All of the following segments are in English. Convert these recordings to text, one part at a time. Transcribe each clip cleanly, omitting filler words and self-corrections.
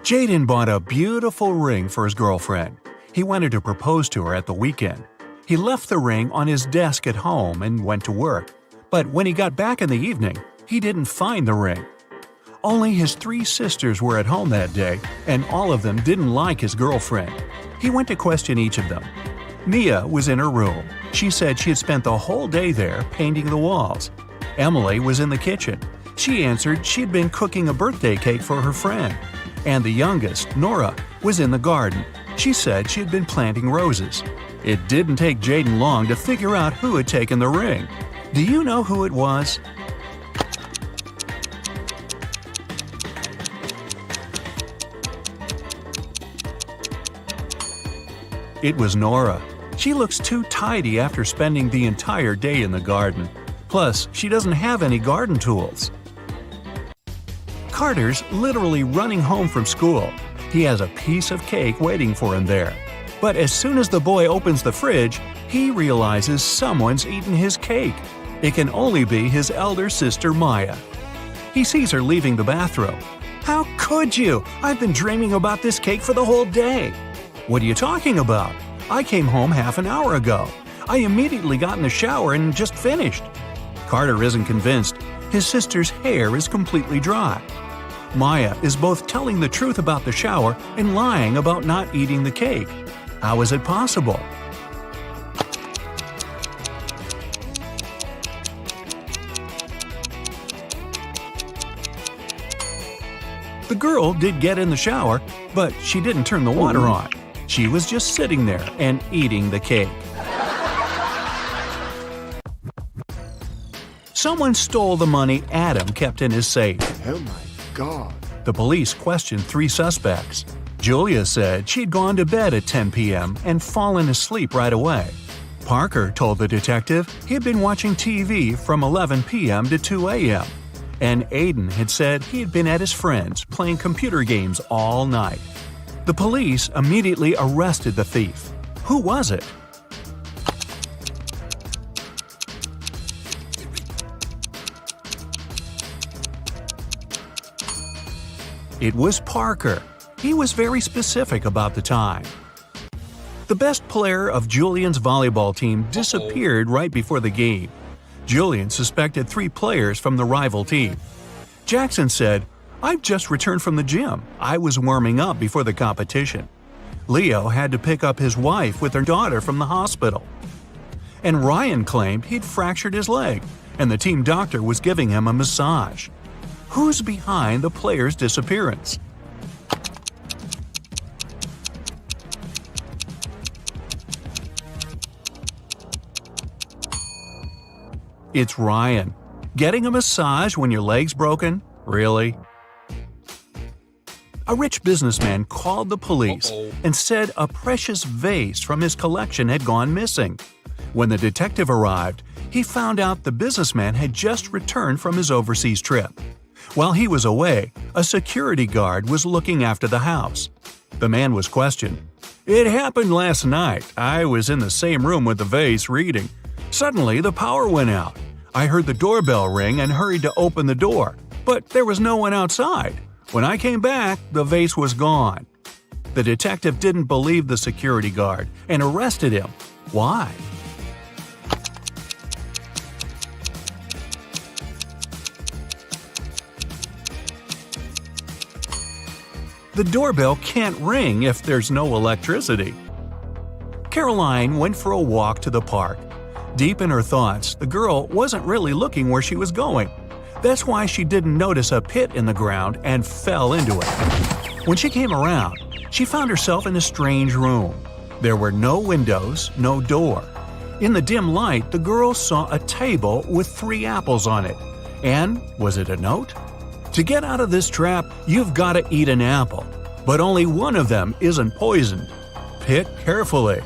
Jaden bought a beautiful ring for his girlfriend. He wanted to propose to her at the weekend. He left the ring on his desk at home and went to work. But when he got back in the evening, he didn't find the ring. Only his 3 sisters were at home that day, and all of them didn't like his girlfriend. He went to question each of them. Mia was in her room. She said she had spent the whole day there painting the walls. Emily was in the kitchen. She answered she'd been cooking a birthday cake for her friend. And the youngest, Nora, was in the garden. She said she had been planting roses. It didn't take Jaden long to figure out who had taken the ring. Do you know who it was? It was Nora. She looks too tidy after spending the entire day in the garden. Plus, she doesn't have any garden tools. Carter's literally running home from school. He has a piece of cake waiting for him there. But as soon as the boy opens the fridge, he realizes someone's eaten his cake. It can only be his elder sister Maya. He sees her leaving the bathroom. "How could you? I've been dreaming about this cake for the whole day." "What are you talking about? I came home half an hour ago. I immediately got in the shower and just finished." Carter isn't convinced. His sister's hair is completely dry. Maya is both telling the truth about the shower and lying about not eating the cake. How is it possible? The girl did get in the shower, but she didn't turn the water on. She was just sitting there and eating the cake. Someone stole the money Adam kept in his safe. Oh my God. The police questioned 3 suspects. Julia said she'd gone to bed at 10 p.m. and fallen asleep right away. Parker told the detective he'd been watching TV from 11 p.m. to 2 a.m. And Aiden had said he had been at his friend's playing computer games all night. The police immediately arrested the thief. Who was it? It was Parker. He was very specific about the time. The best player of Julian's volleyball team disappeared right before the game. Julian suspected 3 players from the rival team. Jackson said, "I've just returned from the gym. I was warming up before the competition." Leo had to pick up his wife with her daughter from the hospital. And Ryan claimed he'd fractured his leg, and the team doctor was giving him a massage. Who's behind the player's disappearance? It's Ryan. Getting a massage when your leg's broken? Really? A rich businessman called the police and said a precious vase from his collection had gone missing. When the detective arrived, he found out the businessman had just returned from his overseas trip. While he was away, a security guard was looking after the house. The man was questioned. "It happened last night. I was in the same room with the vase reading. Suddenly, the power went out. I heard the doorbell ring and hurried to open the door, but there was no one outside. When I came back, the vase was gone." The detective didn't believe the security guard and arrested him. Why? The doorbell can't ring if there's no electricity. Caroline went for a walk to the park. Deep in her thoughts, the girl wasn't really looking where she was going. That's why she didn't notice a pit in the ground and fell into it. When she came around, she found herself in a strange room. There were no windows, no door. In the dim light, the girl saw a table with 3 apples on it. And was it a note? "To get out of this trap, you've got to eat an apple. But only one of them isn't poisoned. Pick carefully."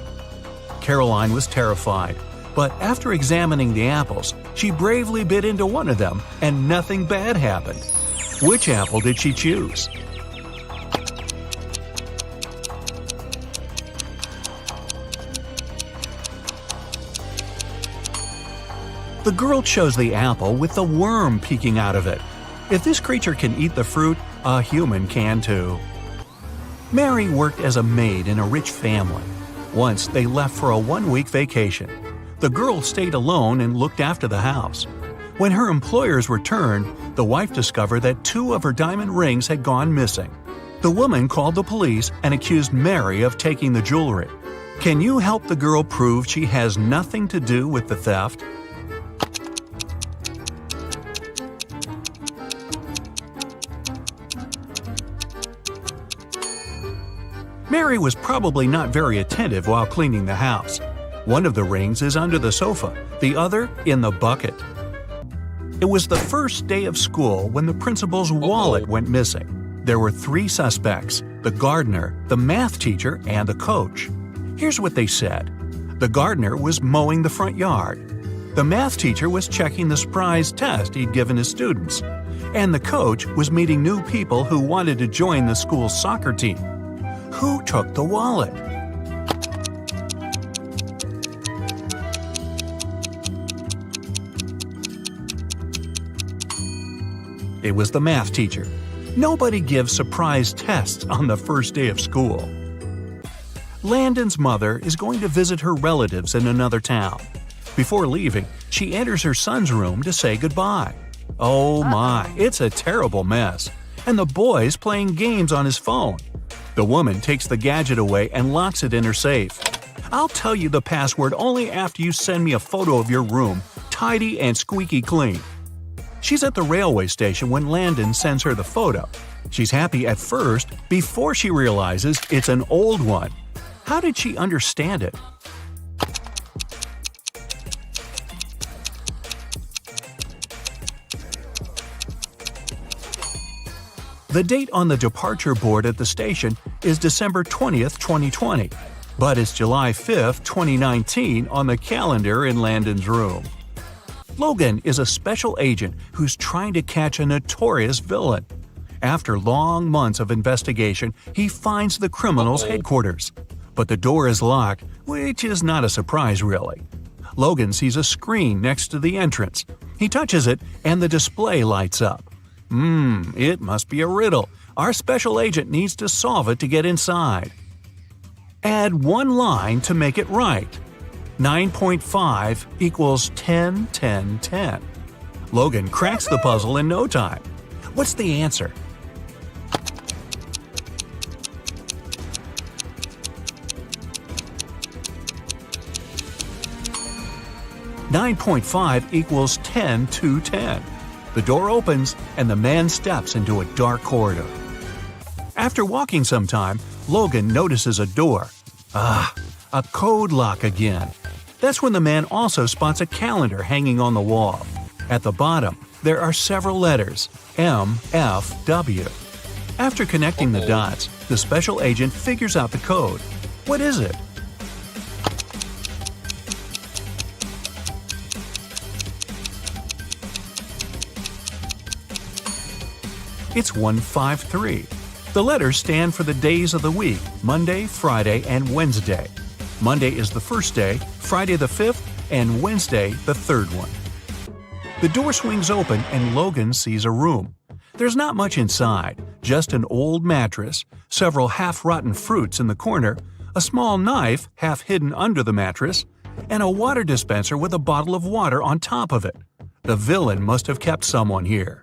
Caroline was terrified. But after examining the apples, she bravely bit into one of them, and nothing bad happened. Which apple did she choose? The girl chose the apple with the worm peeking out of it. If this creature can eat the fruit, a human can too. Mary worked as a maid in a rich family. Once they left for a one-week vacation. The girl stayed alone and looked after the house. When her employers returned, the wife discovered that 2 of her diamond rings had gone missing. The woman called the police and accused Mary of taking the jewelry. Can you help the girl prove she has nothing to do with the theft? Mary was probably not very attentive while cleaning the house. One of the rings is under the sofa, the other in the bucket. It was the first day of school when the principal's wallet went missing. There were 3 suspects: the gardener, the math teacher, and the coach. Here's what they said. The gardener was mowing the front yard. The math teacher was checking the surprise test he'd given his students. And the coach was meeting new people who wanted to join the school's soccer team. Who took the wallet? It was the math teacher. Nobody gives surprise tests on the first day of school. Landon's mother is going to visit her relatives in another town. Before leaving, she enters her son's room to say goodbye. Oh my, it's a terrible mess. And the boy's playing games on his phone. The woman takes the gadget away and locks it in her safe. I'll tell you the password only after you send me a photo of your room, tidy and squeaky clean. She's at the railway station when Landon sends her the photo. She's happy at first before she realizes it's an old one. How did she understand it? The date on the departure board at the station is December 20th, 2020, but it's July 5th, 2019 on the calendar in Landon's room. Logan is a special agent who's trying to catch a notorious villain. After long months of investigation, he finds the criminal's headquarters. But the door is locked, which is not a surprise really. Logan sees a screen next to the entrance. He touches it and the display lights up. It must be a riddle. Our special agent needs to solve it to get inside. Add 1 line to make it right. 9.5 equals 10, 10, 10. Logan cracks the puzzle in no time. What's the answer? "9.5 equals 10 to 10. The door opens and the man steps into a dark corridor. After walking some time, Logan notices a door. A code lock again. That's when the man also spots a calendar hanging on the wall. At the bottom, there are several letters, M, F, W. After connecting the dots, the special agent figures out the code. What is it? It's 153. The letters stand for the days of the week, Monday, Friday, and Wednesday. Monday is the first day, Friday the 5th, and Wednesday the 3rd one. The door swings open and Logan sees a room. There's not much inside, just an old mattress, several half-rotten fruits in the corner, a small knife half hidden under the mattress, and a water dispenser with a bottle of water on top of it. The villain must have kept someone here.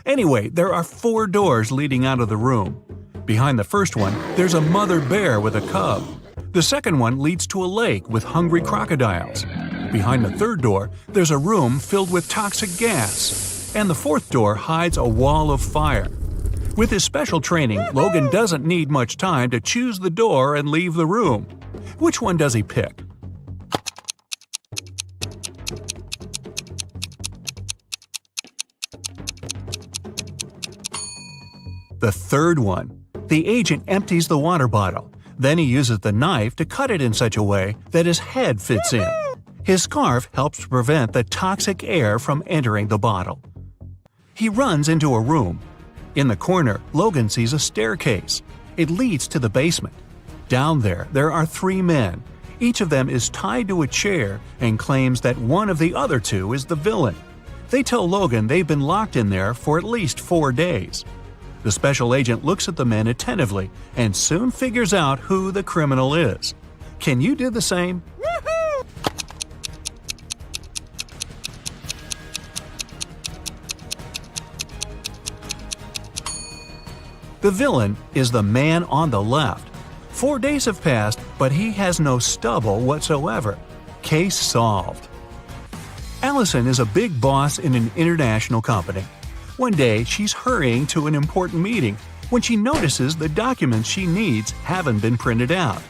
Anyway, there are 4 doors leading out of the room. Behind the first one, there's a mother bear with a cub. The second one leads to a lake with hungry crocodiles. Behind the third door, there's a room filled with toxic gas. And the fourth door hides a wall of fire. With his special training, Logan doesn't need much time to choose the door and leave the room. Which one does he pick? The third one. The agent empties the water bottle. Then he uses the knife to cut it in such a way that his head fits in. His scarf helps to prevent the toxic air from entering the bottle. He runs into a room. In the corner, Logan sees a staircase. It leads to the basement. Down there are 3 men. Each of them is tied to a chair and claims that one of the other 2 is the villain. They tell Logan they've been locked in there for at least 4 days. The special agent looks at the men attentively and soon figures out who the criminal is. Can you do the same? The villain is the man on the left. 4 days have passed, but he has no stubble whatsoever. Case solved. Allison is a big boss in an international company. One day, she's hurrying to an important meeting when she notices the documents she needs haven't been printed out.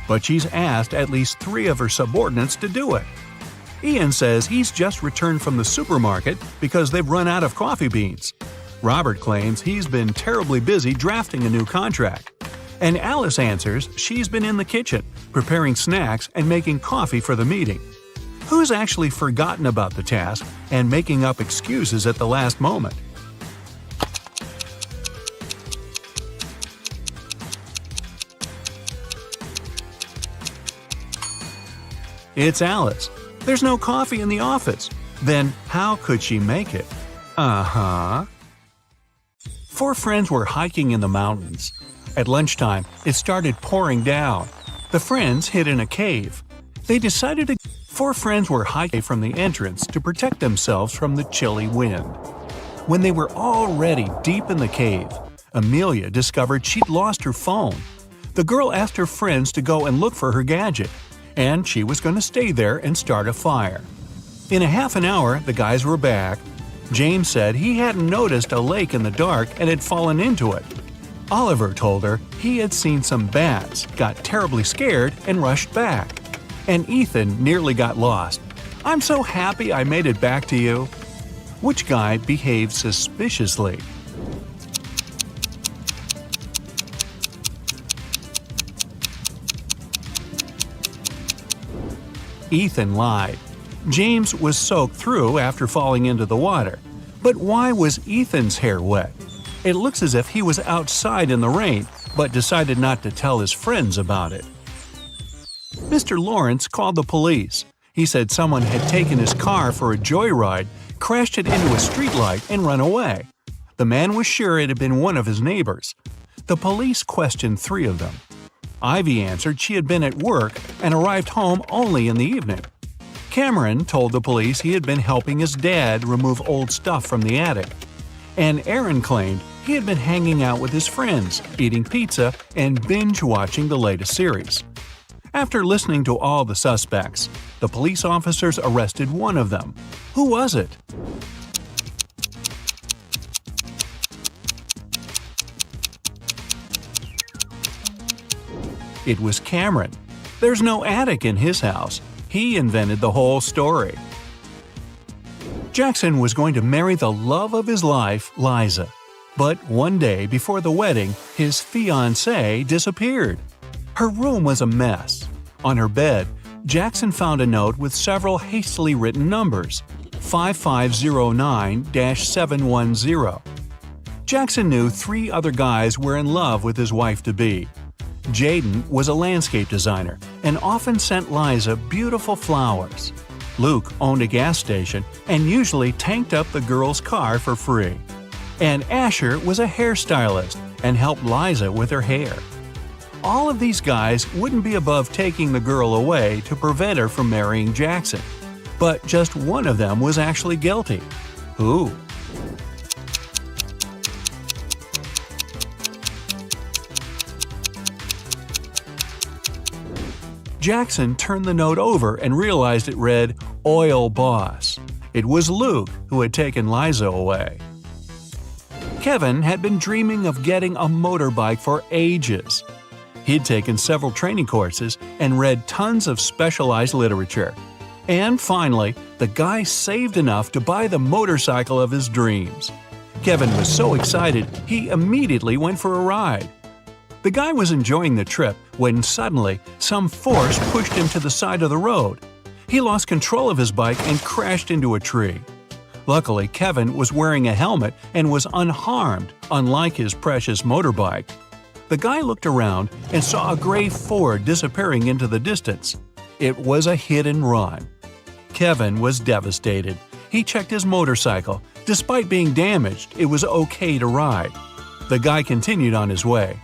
But she's asked at least 3 of her subordinates to do it. Ian says he's just returned from the supermarket because they've run out of coffee beans. Robert claims he's been terribly busy drafting a new contract. And Alice answers she's been in the kitchen, preparing snacks and making coffee for the meeting. Who's actually forgotten about the task and making up excuses at the last moment? It's Alice. There's no coffee in the office. Then how could she make it? 4 friends were hiking in the mountains. At lunchtime, it started pouring down. The friends hid in a cave. They decided to 4 friends were hiking from the entrance to protect themselves from the chilly wind. When they were already deep in the cave, Amelia discovered she'd lost her phone. The girl asked her friends to go and look for her gadget, and she was going to stay there and start a fire. In a half an hour, the guys were back. James said he hadn't noticed a lake in the dark and had fallen into it. Oliver told her he had seen some bats, got terribly scared, and rushed back. And Ethan nearly got lost. "I'm so happy I made it back to you." Which guy behaved suspiciously? Ethan lied. James was soaked through after falling into the water. But why was Ethan's hair wet? It looks as if he was outside in the rain, but decided not to tell his friends about it. Mr. Lawrence called the police. He said someone had taken his car for a joyride, crashed it into a streetlight, and run away. The man was sure it had been one of his neighbors. The police questioned 3 of them. Ivy answered she had been at work and arrived home only in the evening. Cameron told the police he had been helping his dad remove old stuff from the attic. And Aaron claimed he had been hanging out with his friends, eating pizza, and binge-watching the latest series. After listening to all the suspects, the police officers arrested one of them. Who was it? It was Cameron. There's no attic in his house. He invented the whole story. Jackson was going to marry the love of his life, Liza. But one day before the wedding, his fiancée disappeared. Her room was a mess. On her bed, Jackson found a note with several hastily written numbers, 5509-710. Jackson knew 3 other guys were in love with his wife-to-be. Jaden was a landscape designer and often sent Liza beautiful flowers. Luke owned a gas station and usually tanked up the girl's car for free. And Asher was a hairstylist and helped Liza with her hair. All of these guys wouldn't be above taking the girl away to prevent her from marrying Jackson. But just one of them was actually guilty. Who? Jackson turned the note over and realized it read, "Oil Boss." It was Luke who had taken Liza away. Kevin had been dreaming of getting a motorbike for ages. He'd taken several training courses and read tons of specialized literature. And finally, the guy saved enough to buy the motorcycle of his dreams. Kevin was so excited, he immediately went for a ride. The guy was enjoying the trip when suddenly some force pushed him to the side of the road. He lost control of his bike and crashed into a tree. Luckily, Kevin was wearing a helmet and was unharmed, unlike his precious motorbike. The guy looked around and saw a gray Ford disappearing into the distance. It was a hit and run. Kevin was devastated. He checked his motorcycle. Despite being damaged, it was okay to ride. The guy continued on his way.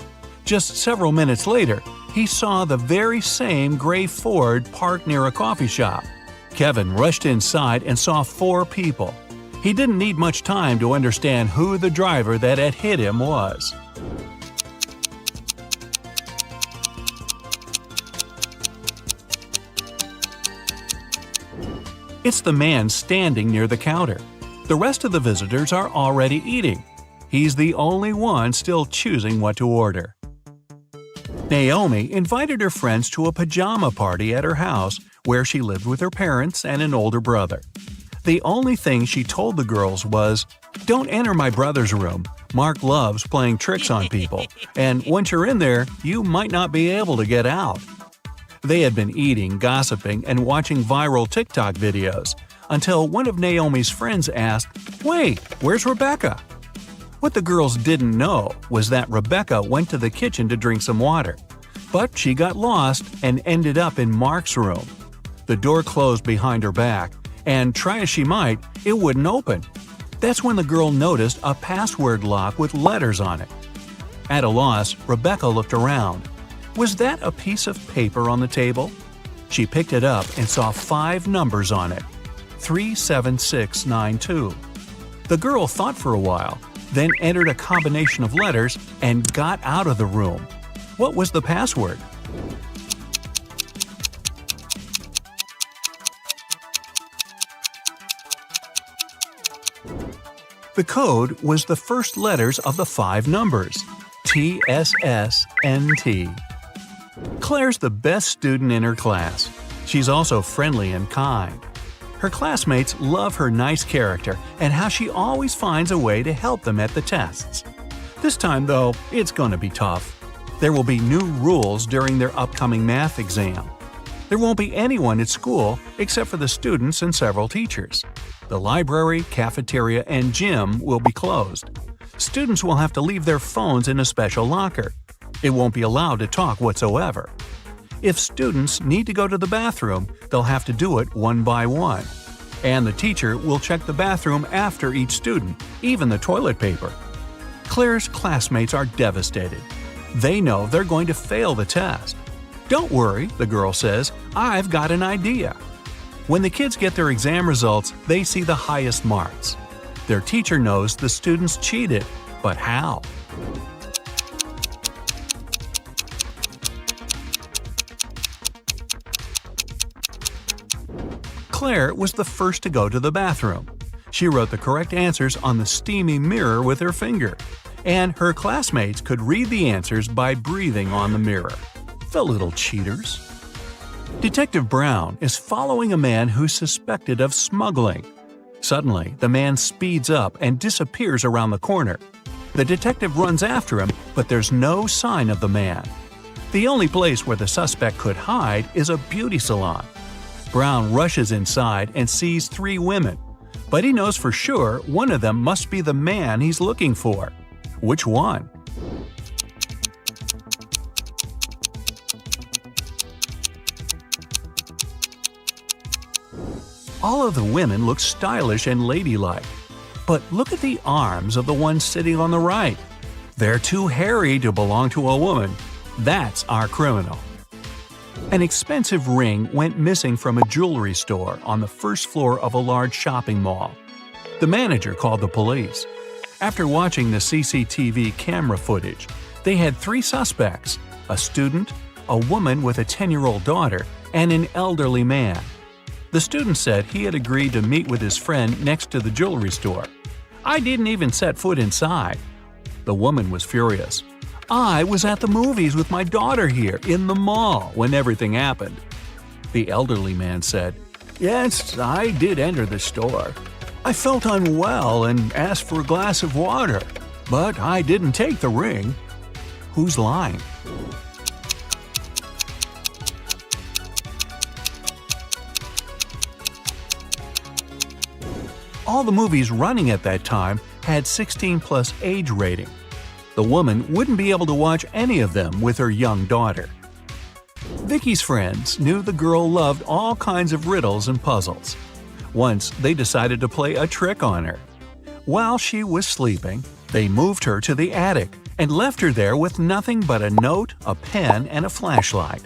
Just several minutes later, he saw the very same gray Ford parked near a coffee shop. Kevin rushed inside and saw 4 people. He didn't need much time to understand who the driver that had hit him was. It's the man standing near the counter. The rest of the visitors are already eating. He's the only one still choosing what to order. Naomi invited her friends to a pajama party at her house where she lived with her parents and an older brother. The only thing she told the girls was, "Don't enter my brother's room. Mark loves playing tricks on people, and once you're in there, you might not be able to get out." They had been eating, gossiping, and watching viral TikTok videos until one of Naomi's friends asked, "Wait, where's Rebecca?" What the girls didn't know was that Rebecca went to the kitchen to drink some water, but she got lost and ended up in Mark's room. The door closed behind her back, and try as she might, it wouldn't open. That's when the girl noticed a password lock with letters on it. At a loss, Rebecca looked around. Was that a piece of paper on the table? She picked it up and saw 5 numbers on it. 37692. The girl thought for a while, then entered a combination of letters and got out of the room. What was the password? The code was the first letters of the 5 numbers, TSSNT. Claire's the best student in her class. She's also friendly and kind. Her classmates love her nice character and how she always finds a way to help them at the tests. This time, though, it's going to be tough. There will be new rules during their upcoming math exam. There won't be anyone at school except for the students and several teachers. The library, cafeteria, and gym will be closed. Students will have to leave their phones in a special locker. It won't be allowed to talk whatsoever. If students need to go to the bathroom, they'll have to do it one by one. And the teacher will check the bathroom after each student, even the toilet paper. Claire's classmates are devastated. They know they're going to fail the test. "Don't worry," the girl says, "I've got an idea." When the kids get their exam results, they see the highest marks. Their teacher knows the students cheated, but how? Claire was the first to go to the bathroom. She wrote the correct answers on the steamy mirror with her finger, and her classmates could read the answers by breathing on the mirror. The little cheaters. Detective Brown is following a man who's suspected of smuggling. Suddenly, the man speeds up and disappears around the corner. The detective runs after him, but there's no sign of the man. The only place where the suspect could hide is a beauty salon. Brown rushes inside and sees 3 women, but he knows for sure one of them must be the man he's looking for. Which one? All of the women look stylish and ladylike, but look at the arms of the one sitting on the right. They're too hairy to belong to a woman. That's our criminal. An expensive ring went missing from a jewelry store on the first floor of a large shopping mall. The manager called the police. After watching the CCTV camera footage, they had 3 suspects: a student, a woman with a 10-year-old daughter, and an elderly man. The student said he had agreed to meet with his friend next to the jewelry store. "I didn't even set foot inside." The woman was furious. "I was at the movies with my daughter here in the mall when everything happened." The elderly man said, "Yes, I did enter the store. I felt unwell and asked for a glass of water, but I didn't take the ring." Who's lying? All the movies running at that time had 16+ age rating. The woman wouldn't be able to watch any of them with her young daughter. Vicky's friends knew the girl loved all kinds of riddles and puzzles. Once, they decided to play a trick on her. While she was sleeping, They moved her to the attic and left her there with nothing but a note, a pen, and a flashlight.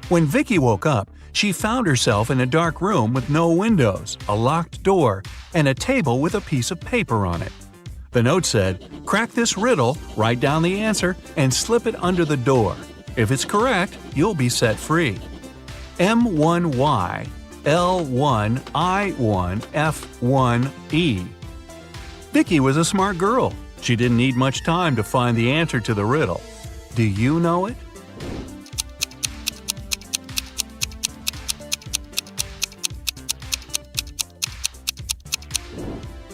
When Vicky woke up, she found herself in a dark room with no windows, a locked door, and a table with a piece of paper on it. The note said, "Crack this riddle, write down the answer, and slip it under the door. If it's correct, you'll be set free. M1Y L1I1 F1E." Vicky was a smart girl. She didn't need much time to find the answer to the riddle. Do you know it?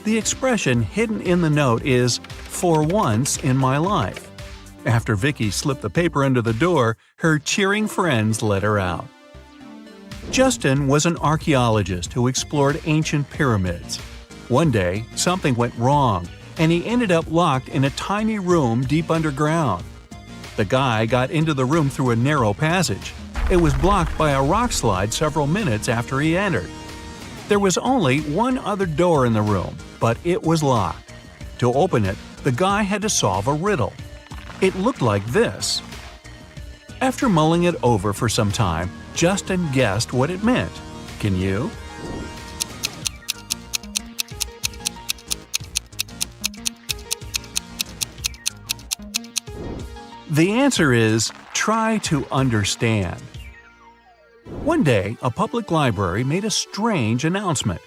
The expression hidden in the note is, "for once in my life." After Vicky slipped the paper under the door, her cheering friends let her out. Justin was an archaeologist who explored ancient pyramids. One day, something went wrong, and he ended up locked in a tiny room deep underground. The guy got into the room through a narrow passage. It was blocked by a rock slide several minutes after he entered. There was only one other door in the room, but it was locked. To open it, the guy had to solve a riddle. It looked like this. After mulling it over for some time, Justin guessed what it meant. Can you? The answer is, try to understand. One day, a public library made a strange announcement.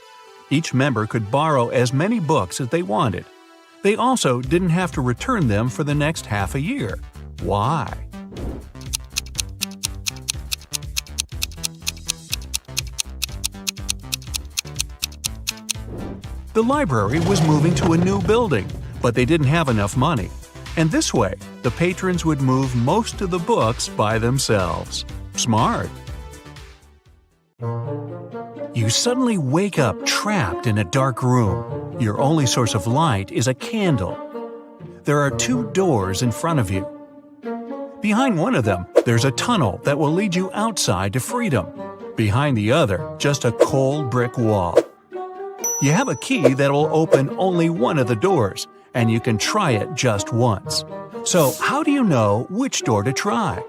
Each member could borrow as many books as they wanted. They also didn't have to return them for the next half a year. Why? The library was moving to a new building, but they didn't have enough money. And this way, the patrons would move most of the books by themselves. Smart! You suddenly wake up trapped in a dark room. Your only source of light is a candle. There are two doors in front of you. Behind one of them, there's a tunnel that will lead you outside to freedom. Behind the other, just a cold brick wall. You have a key that will open only one of the doors, and you can try it just once. So, how do you know which door to try?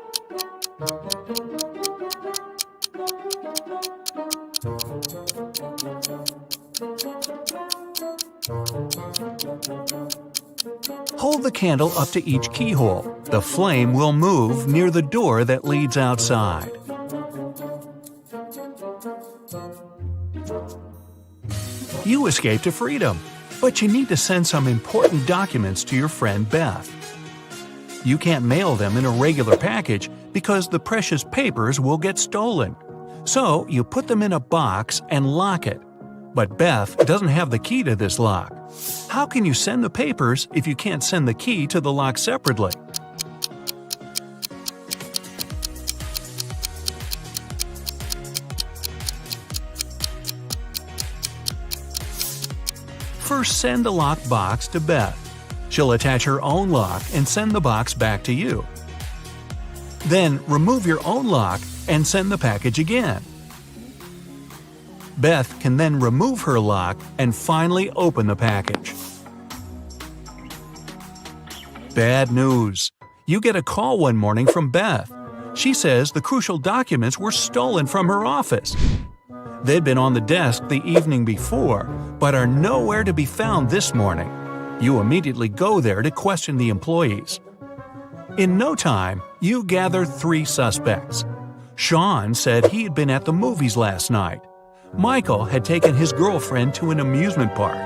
Hold the candle up to each keyhole. The flame will move near the door that leads outside. You escape to freedom, but you need to send some important documents to your friend Beth. You can't mail them in a regular package because the precious papers will get stolen. So you put them in a box and lock it. But Beth doesn't have the key to this lock. How can you send the papers if you can't send the key to the lock separately? First, send the locked box to Beth. She'll attach her own lock and send the box back to you. Then, remove your own lock and send the package again. Beth can then remove her lock and finally open the package. Bad news. You get a call one morning from Beth. She says the crucial documents were stolen from her office. They'd been on the desk the evening before, but are nowhere to be found this morning. You immediately go there to question the employees. In no time, you gather 3 suspects. Sean said he had been at the movies last night. Michael had taken his girlfriend to an amusement park.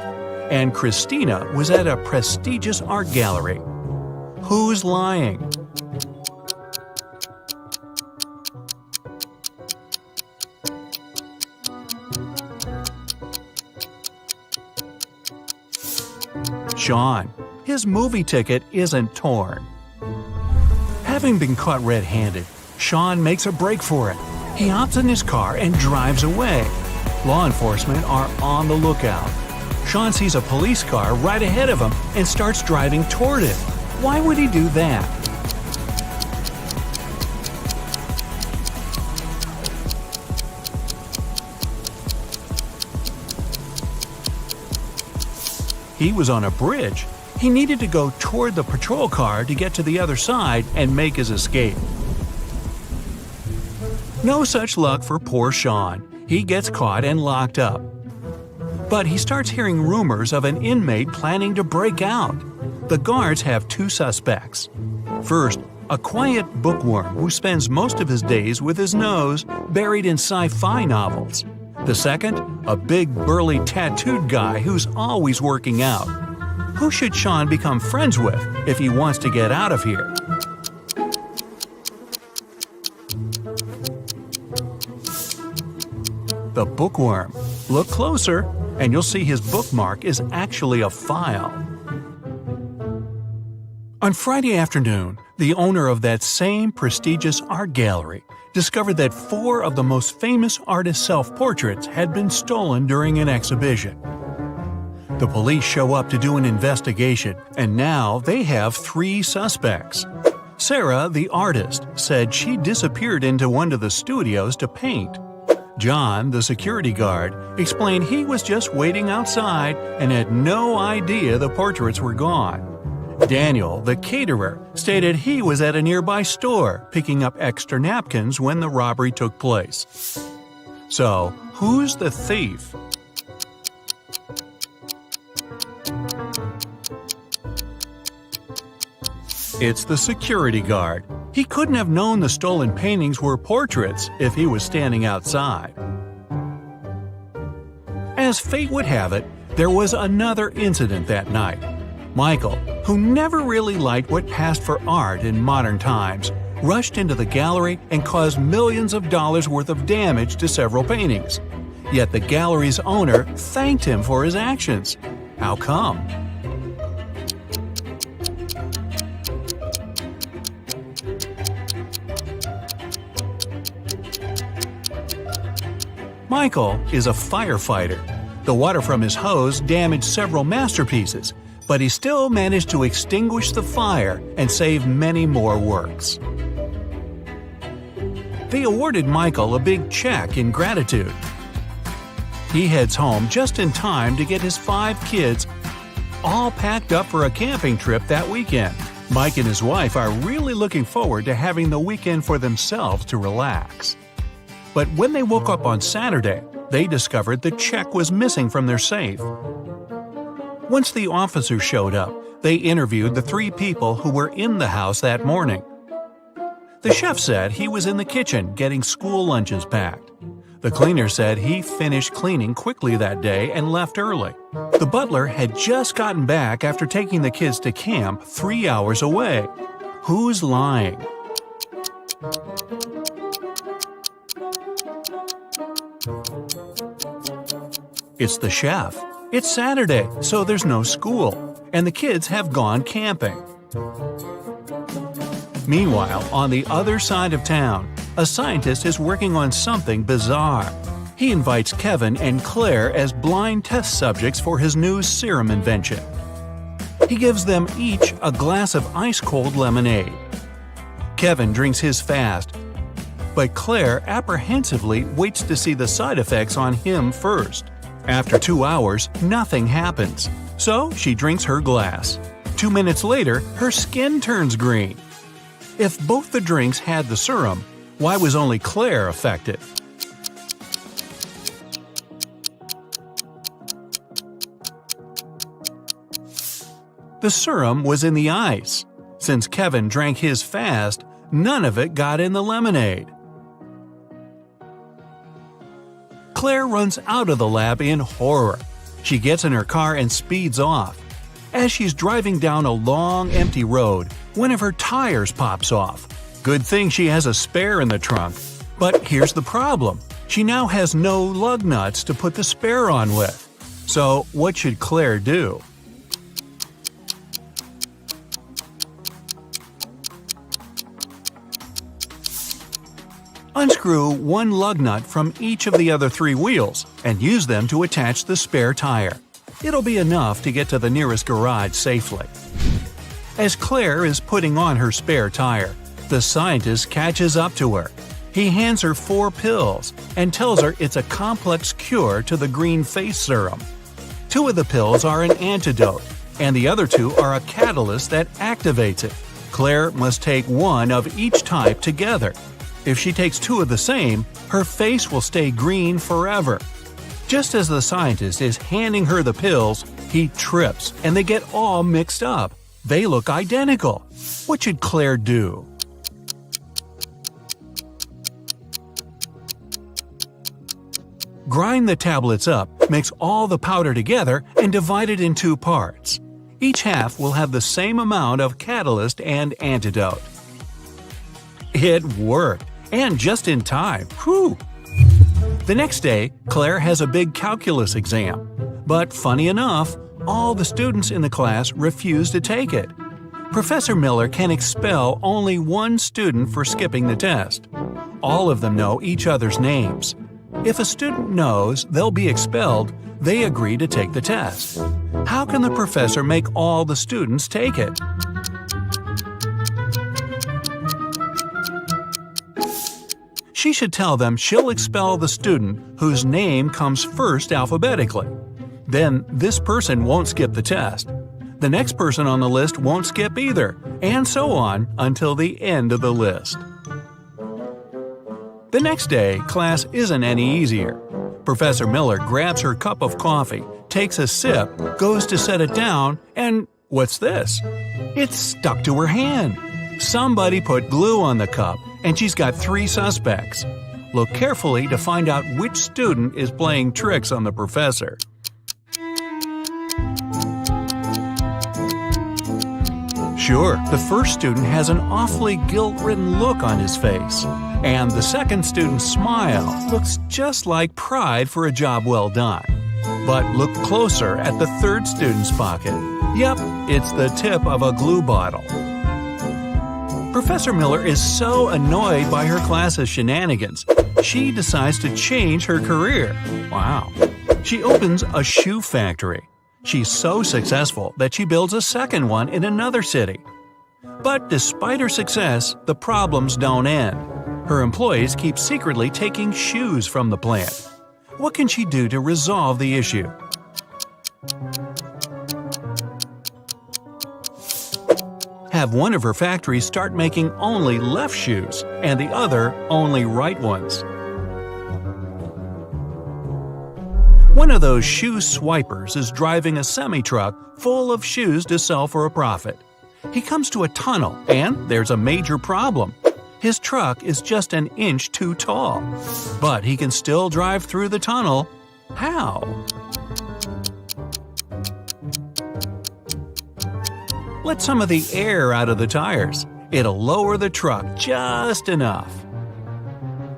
And Christina was at a prestigious art gallery. Who's lying? Sean. His movie ticket isn't torn. Having been caught red-handed, Sean makes a break for it. He hops in his car and drives away. Law enforcement are on the lookout. Sean sees a police car right ahead of him and starts driving toward it. Why would he do that? He was on a bridge. He needed to go toward the patrol car to get to the other side and make his escape. No such luck for poor Sean. He gets caught and locked up. But he starts hearing rumors of an inmate planning to break out. The guards have two suspects. First, a quiet bookworm who spends most of his days with his nose buried in sci-fi novels. The second, a big burly tattooed guy who's always working out. Who should Sean become friends with if he wants to get out of here? The bookworm. Look closer, and you'll see his bookmark is actually a file. On Friday afternoon, the owner of that same prestigious art gallery discovered that 4 of the most famous artists' self-portraits had been stolen during an exhibition. The police show up to do an investigation, and now they have 3 suspects. Sarah, the artist, said she disappeared into one of the studios to paint. John, the security guard, explained he was just waiting outside and had no idea the portraits were gone. Daniel, the caterer, stated he was at a nearby store picking up extra napkins when the robbery took place. So, who's the thief? It's the security guard. He couldn't have known the stolen paintings were portraits if he was standing outside. As fate would have it, there was another incident that night. Michael, who never really liked what passed for art in modern times, rushed into the gallery and caused millions of dollars worth of damage to several paintings. Yet the gallery's owner thanked him for his actions. How come? Michael is a firefighter. The water from his hose damaged several masterpieces, but he still managed to extinguish the fire and save many more works. They awarded Michael a big check in gratitude. He heads home just in time to get his 5 kids all packed up for a camping trip that weekend. Mike and his wife are really looking forward to having the weekend for themselves to relax. But when they woke up on Saturday, they discovered the check was missing from their safe. Once the officers showed up, they interviewed the 3 people who were in the house that morning. The chef said he was in the kitchen getting school lunches packed. The cleaner said he finished cleaning quickly that day and left early. The butler had just gotten back after taking the kids to camp 3 hours away. Who's lying? It's the chef. It's Saturday, so there's no school, and the kids have gone camping. Meanwhile, on the other side of town, a scientist is working on something bizarre. He invites Kevin and Claire as blind test subjects for his new serum invention. He gives them each a glass of ice-cold lemonade. Kevin drinks his fast, but Claire apprehensively waits to see the side effects on him first. After 2 hours, nothing happens, so she drinks her glass. 2 minutes later, her skin turns green. If both the drinks had the serum, why was only Claire affected? The serum was in the ice. Since Kevin drank his fast, none of it got in the lemonade. Claire runs out of the lab in horror. She gets in her car and speeds off. As she's driving down a long, empty road, one of her tires pops off. Good thing she has a spare in the trunk. But here's the problem. She now has no lug nuts to put the spare on with. So what should Claire do? Unscrew one lug nut from each of the other 3 wheels and use them to attach the spare tire. It'll be enough to get to the nearest garage safely. As Claire is putting on her spare tire, the scientist catches up to her. He hands her 4 pills and tells her it's a complex cure to the green face serum. 2 of the pills are an antidote, and the other two are a catalyst that activates it. Claire must take one of each type together. If she takes two of the same, her face will stay green forever. Just as the scientist is handing her the pills, he trips and they get all mixed up. They look identical. What should Claire do? Grind the tablets up, mix all the powder together, and divide it in two parts. Each half will have the same amount of catalyst and antidote. It worked, and just in time. Whew! The next day, Claire has a big calculus exam. But funny enough, all the students in the class refuse to take it. Professor Miller can expel only one student for skipping the test. All of them know each other's names. If a student knows they'll be expelled, they agree to take the test. How can the professor make all the students take it? She should tell them she'll expel the student whose name comes first alphabetically. Then this person won't skip the test. The next person on the list won't skip either, and so on until the end of the list. The next day, class isn't any easier. Professor Miller grabs her cup of coffee, takes a sip, goes to set it down, and what's this? It's stuck to her hand. Somebody put glue on the cup, and she's got 3 suspects. Look carefully to find out which student is playing tricks on the professor. Sure, the first student has an awfully guilt-ridden look on his face, and the second student's smile looks just like pride for a job well done. But look closer at the third student's pocket. Yep, it's the tip of a glue bottle. Professor Miller is so annoyed by her class's shenanigans, she decides to change her career. Wow. She opens a shoe factory. She's so successful that she builds a second one in another city. But despite her success, the problems don't end. Her employees keep secretly taking shoes from the plant. What can she do to resolve the issue? Have one of her factories start making only left shoes and the other only right ones. One of those shoe swipers is driving a semi-truck full of shoes to sell for a profit. He comes to a tunnel, and there's a major problem. His truck is just an inch too tall. But he can still drive through the tunnel. How? Let some of the air out of the tires. It'll lower the truck just enough.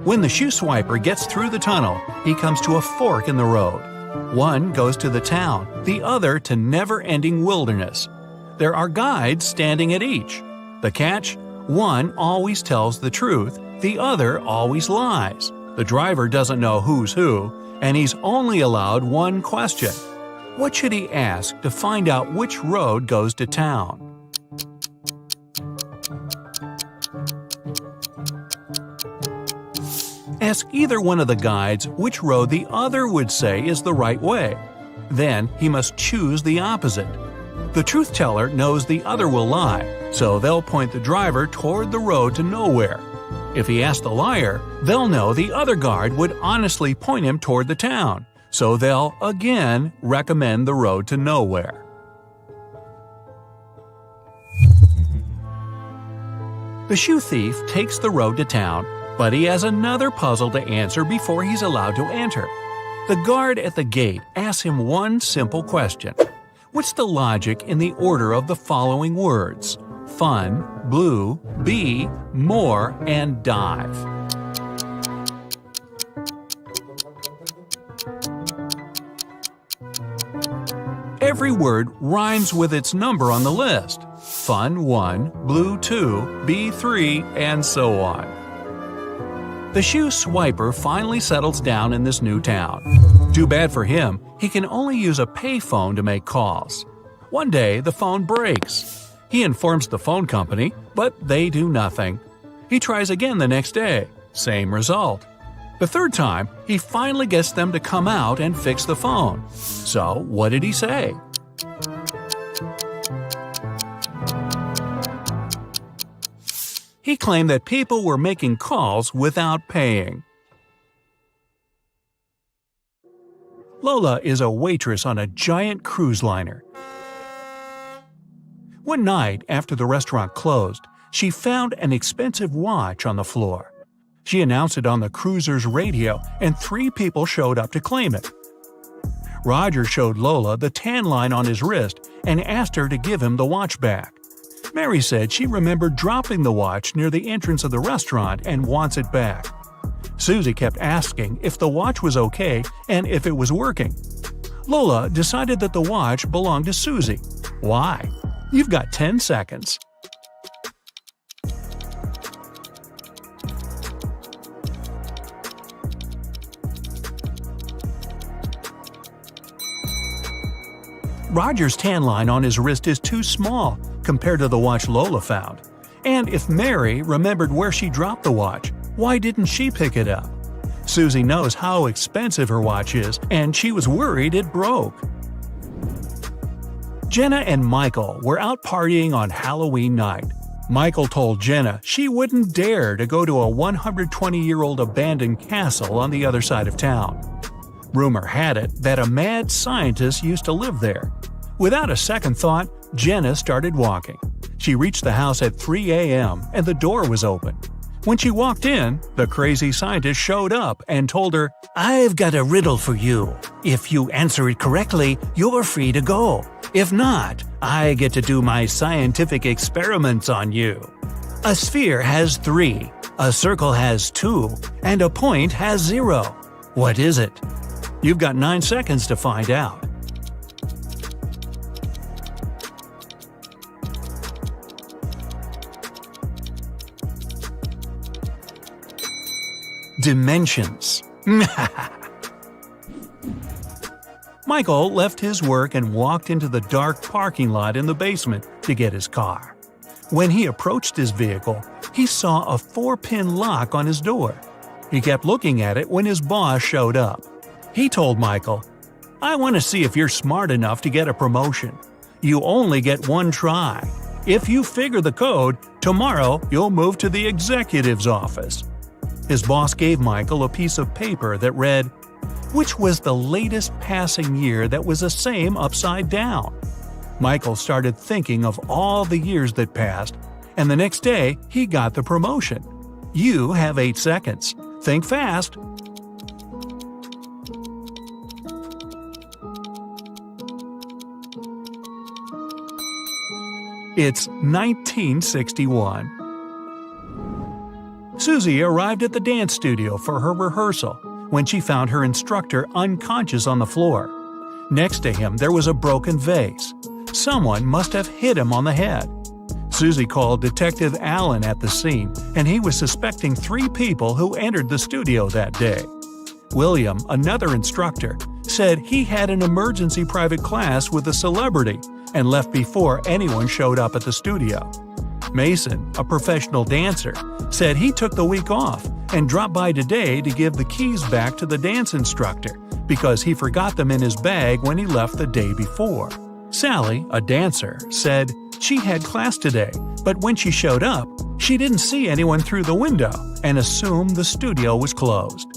When the shoe swiper gets through the tunnel, he comes to a fork in the road. One goes to the town, the other to never-ending wilderness. There are guides standing at each. The catch? One always tells the truth, the other always lies. The driver doesn't know who's who, and he's only allowed one question. What should he ask to find out which road goes to town? Ask either one of the guides which road the other would say is the right way. Then he must choose the opposite. The truth teller knows the other will lie, so they'll point the driver toward the road to nowhere. If he asks the liar, they'll know the other guard would honestly point him toward the town, so they'll again recommend the road to nowhere. The shoe thief takes the road to town, but he has another puzzle to answer before he's allowed to enter. The guard at the gate asks him one simple question. What's the logic in the order of the following words? Fun, blue, bee, more, and dive. Every word rhymes with its number on the list. Fun 1, blue 2, bee 3, and so on. The shoe swiper finally settles down in this new town. Too bad for him, he can only use a payphone to make calls. One day, the phone breaks. He informs the phone company, but they do nothing. He tries again the next day. Same result. The third time, he finally gets them to come out and fix the phone. So, what did he say? He claimed that people were making calls without paying. Lola is a waitress on a giant cruise liner. One night, after the restaurant closed, she found an expensive watch on the floor. She announced it on the cruiser's radio, and 3 people showed up to claim it. Roger showed Lola the tan line on his wrist and asked her to give him the watch back. Mary said she remembered dropping the watch near the entrance of the restaurant and wants it back. Susie kept asking if the watch was okay and if it was working. Lola decided that the watch belonged to Susie. Why? You've got 10 seconds. Roger's tan line on his wrist is too small compared to the watch Lola found. And if Mary remembered where she dropped the watch, why didn't she pick it up? Susie knows how expensive her watch is, and she was worried it broke. Jenna and Michael were out partying on Halloween night. Michael told Jenna she wouldn't dare to go to a 120-year-old abandoned castle on the other side of town. Rumor had it that a mad scientist used to live there. Without a second thought, Jenna started walking. She reached the house at 3 a.m. and the door was open. When she walked in, the crazy scientist showed up and told her, "I've got a riddle for you. If you answer it correctly, you're free to go. If not, I get to do my scientific experiments on you. A sphere has 3, a circle has 2, and a point has 0. What is it?" You've got 9 seconds to find out. Dimensions. Michael left his work and walked into the dark parking lot in the basement to get his car. When he approached his vehicle, he saw a 4-pin lock on his door. He kept looking at it when his boss showed up. He told Michael, "I want to see if you're smart enough to get a promotion. You only get 1 try. If you figure the code, tomorrow you'll move to the executive's office." His boss gave Michael a piece of paper that read, "Which was the latest passing year that was the same upside down?" Michael started thinking of all the years that passed, and the next day he got the promotion. You have 8 seconds. Think fast. It's 1961. Susie arrived at the dance studio for her rehearsal when she found her instructor unconscious on the floor. Next to him there was a broken vase. Someone must have hit him on the head. Susie called Detective Allen at the scene, and he was suspecting 3 people who entered the studio that day. William, another instructor, said he had an emergency private class with a celebrity and left before anyone showed up at the studio. Mason, a professional dancer, said he took the week off and dropped by today to give the keys back to the dance instructor because he forgot them in his bag when he left the day before. Sally, a dancer, said she had class today, but when she showed up, she didn't see anyone through the window and assumed the studio was closed.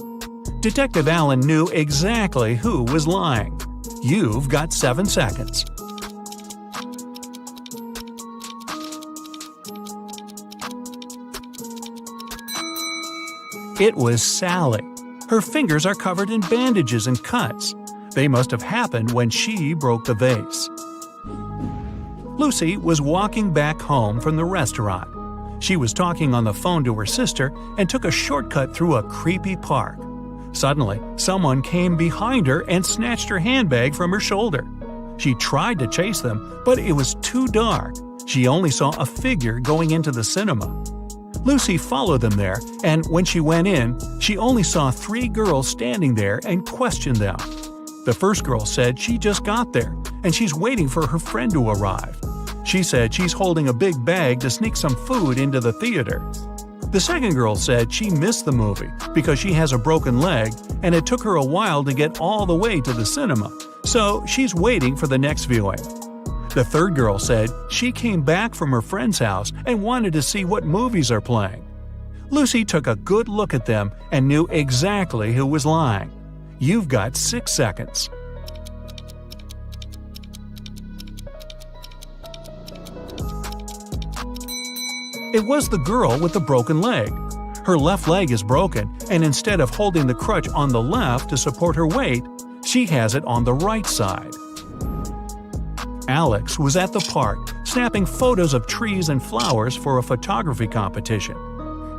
Detective Allen knew exactly who was lying. You've got 7 seconds. It was Sally. Her fingers are covered in bandages and cuts. They must have happened when she broke the vase. Lucy was walking back home from the restaurant. She was talking on the phone to her sister and took a shortcut through a creepy park. Suddenly, someone came behind her and snatched her handbag from her shoulder. She tried to chase them, but it was too dark. She only saw a figure going into the cinema. Lucy followed them there, and when she went in, she only saw 3 girls standing there and questioned them. The first girl said she just got there, and she's waiting for her friend to arrive. She said she's holding a big bag to sneak some food into the theater. The second girl said she missed the movie because she has a broken leg and it took her a while to get all the way to the cinema, so she's waiting for the next viewing. The third girl said she came back from her friend's house and wanted to see what movies are playing. Lucy took a good look at them and knew exactly who was lying. You've got 6 seconds. It was the girl with the broken leg. Her left leg is broken, and instead of holding the crutch on the left to support her weight, she has it on the right side. Alex was at the park, snapping photos of trees and flowers for a photography competition.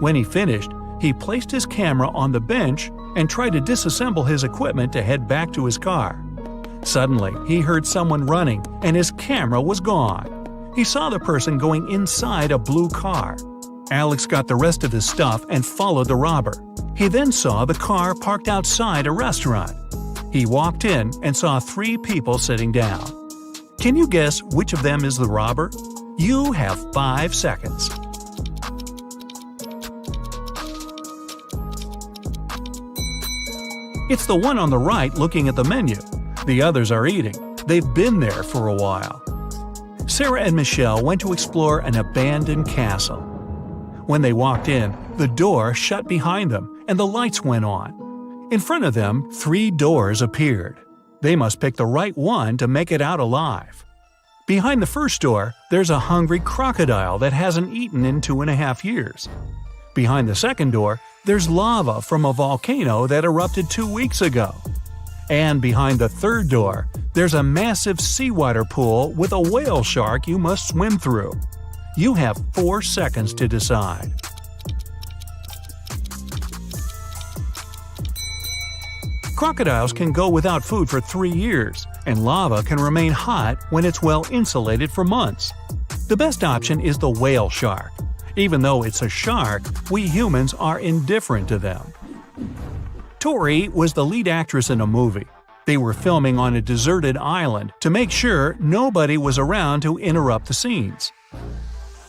When he finished, he placed his camera on the bench and tried to disassemble his equipment to head back to his car. Suddenly, he heard someone running, and his camera was gone. He saw the person going inside a blue car. Alex got the rest of his stuff and followed the robber. He then saw the car parked outside a restaurant. He walked in and saw 3 people sitting down. Can you guess which of them is the robber? You have 5 seconds. It's the one on the right looking at the menu. The others are eating. They've been there for a while. Sarah and Michelle went to explore an abandoned castle. When they walked in, the door shut behind them and the lights went on. In front of them, 3 doors appeared. They must pick the right one to make it out alive. Behind the first door, there's a hungry crocodile that hasn't eaten in 2.5 years. Behind the second door, there's lava from a volcano that erupted 2 weeks ago. And behind the third door, there's a massive seawater pool with a whale shark you must swim through. You have 4 seconds to decide. Crocodiles can go without food for 3 years, and lava can remain hot when it's well insulated for months. The best option is the whale shark. Even though it's a shark, we humans are indifferent to them. Tori was the lead actress in a movie. They were filming on a deserted island to make sure nobody was around to interrupt the scenes.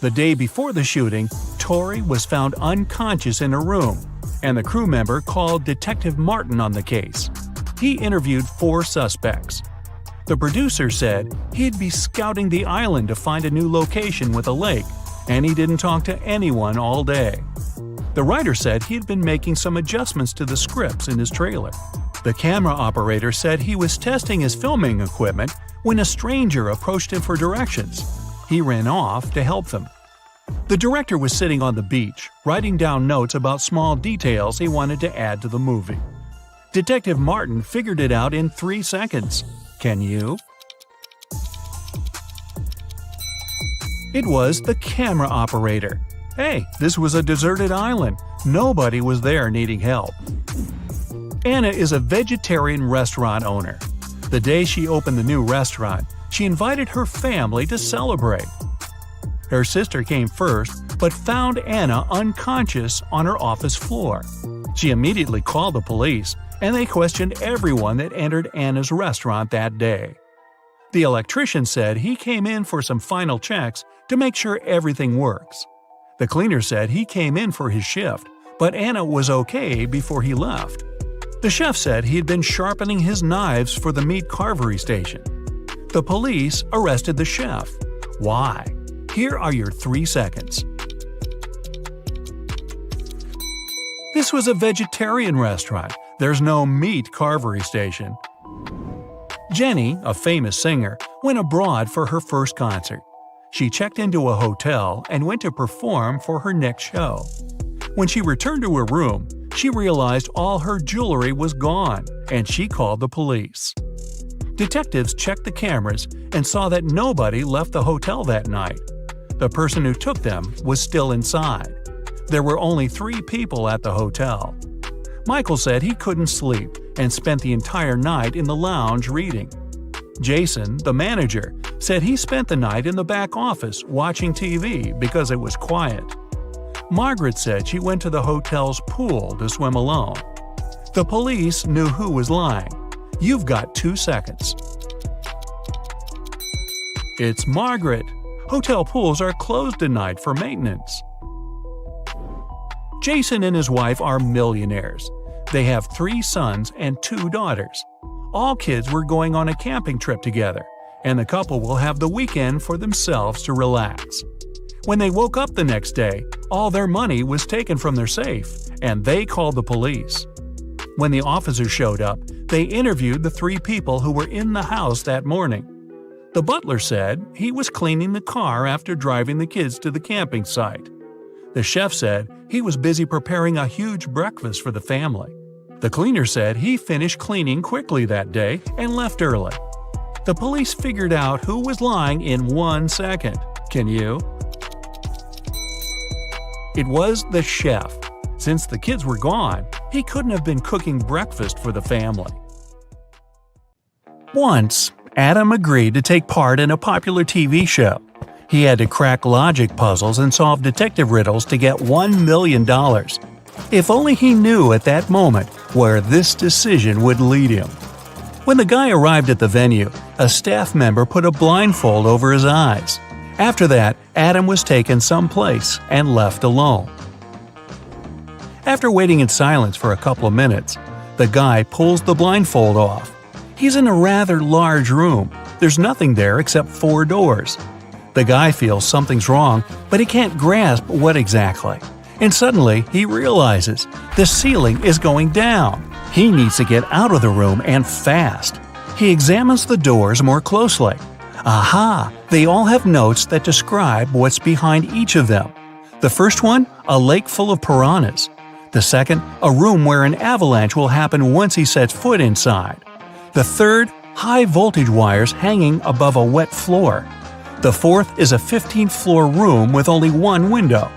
The day before the shooting, Tori was found unconscious in her room, and the crew member called Detective Martin on the case. He interviewed 4 suspects. The producer said he'd be scouting the island to find a new location with a lake, and he didn't talk to anyone all day. The writer said he'd been making some adjustments to the scripts in his trailer. The camera operator said he was testing his filming equipment when a stranger approached him for directions. He ran off to help them. The director was sitting on the beach, writing down notes about small details he wanted to add to the movie. Detective Martin figured it out in 3 seconds. Can you? It was the camera operator. Hey, this was a deserted island. Nobody was there needing help. Anna is a vegetarian restaurant owner. The day she opened the new restaurant, she invited her family to celebrate. Her sister came first, but found Anna unconscious on her office floor. She immediately called the police, and they questioned everyone that entered Anna's restaurant that day. The electrician said he came in for some final checks to make sure everything works. The cleaner said he came in for his shift, but Anna was okay before he left. The chef said he had been sharpening his knives for the meat carvery station. The police arrested the chef. Why? Here are your 3 seconds. This was a vegetarian restaurant. There's no meat carvery station. Jenny, a famous singer, went abroad for her first concert. She checked into a hotel and went to perform for her next show. When she returned to her room, she realized all her jewelry was gone, and she called the police. Detectives checked the cameras and saw that nobody left the hotel that night. The person who took them was still inside. There were only 3 people at the hotel. Michael said he couldn't sleep and spent the entire night in the lounge reading. Jason, the manager, said he spent the night in the back office watching TV because it was quiet. Margaret said she went to the hotel's pool to swim alone. The police knew who was lying. You've got 2 seconds. It's Margaret. Hotel pools are closed tonight for maintenance. Jason and his wife are millionaires. They have 3 sons and 2 daughters. All kids were going on a camping trip together, and the couple will have the weekend for themselves to relax. When they woke up the next day, all their money was taken from their safe, and they called the police. When the officers showed up, they interviewed the 3 people who were in the house that morning. The butler said he was cleaning the car after driving the kids to the camping site. The chef said he was busy preparing a huge breakfast for the family. The cleaner said he finished cleaning quickly that day and left early. The police figured out who was lying in 1 second. Can you? It was the chef. Since the kids were gone, he couldn't have been cooking breakfast for the family. Once, Adam agreed to take part in a popular TV show. He had to crack logic puzzles and solve detective riddles to get $1 million. If only he knew at that moment where this decision would lead him. When the guy arrived at the venue, a staff member put a blindfold over his eyes. After that, Adam was taken someplace and left alone. After waiting in silence for a couple of minutes, the guy pulls the blindfold off. He's in a rather large room. There's nothing there except 4 doors. The guy feels something's wrong, but he can't grasp what exactly. And suddenly, he realizes the ceiling is going down. He needs to get out of the room and fast. He examines the doors more closely. Aha! They all have notes that describe what's behind each of them. The first one, a lake full of piranhas. The second, a room where an avalanche will happen once he sets foot inside. The third, high voltage wires hanging above a wet floor. The fourth is a 15th floor room with only 1 window.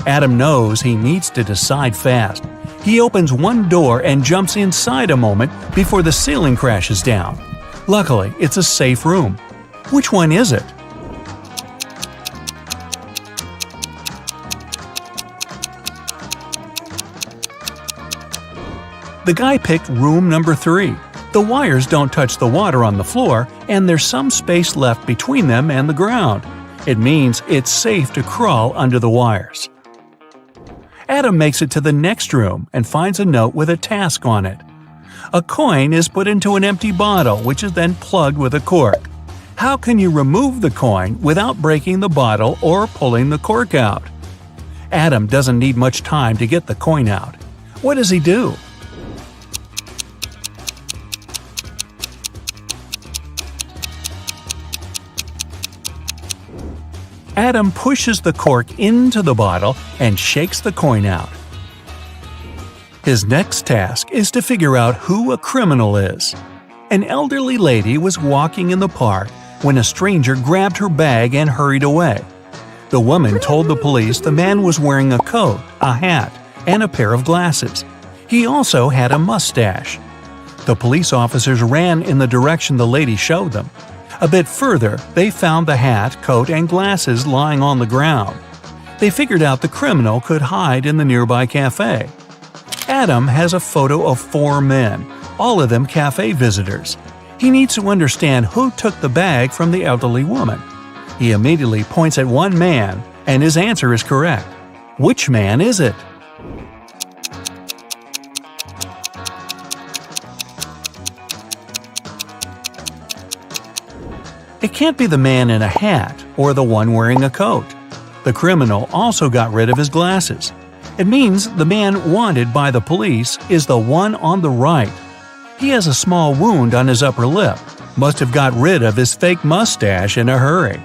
Adam knows he needs to decide fast. He opens one door and jumps inside a moment before the ceiling crashes down. Luckily, it's a safe room. Which one is it? The guy picked room number 3. The wires don't touch the water on the floor, and there's some space left between them and the ground. It means it's safe to crawl under the wires. Adam makes it to the next room and finds a note with a task on it. A coin is put into an empty bottle, which is then plugged with a cork. How can you remove the coin without breaking the bottle or pulling the cork out? Adam doesn't need much time to get the coin out. What does he do? Adam pushes the cork into the bottle and shakes the coin out. His next task is to figure out who a criminal is. An elderly lady was walking in the park when a stranger grabbed her bag and hurried away. The woman told the police the man was wearing a coat, a hat, and a pair of glasses. He also had a mustache. The police officers ran in the direction the lady showed them. A bit further, they found the hat, coat, and glasses lying on the ground. They figured out the criminal could hide in the nearby cafe. Adam has a photo of 4 men, all of them cafe visitors. He needs to understand who took the bag from the elderly woman. He immediately points at one man, and his answer is correct. Which man is it? It can't be the man in a hat or the one wearing a coat. The criminal also got rid of his glasses. It means the man wanted by the police is the one on the right. He has a small wound on his upper lip. Must have got rid of his fake mustache in a hurry.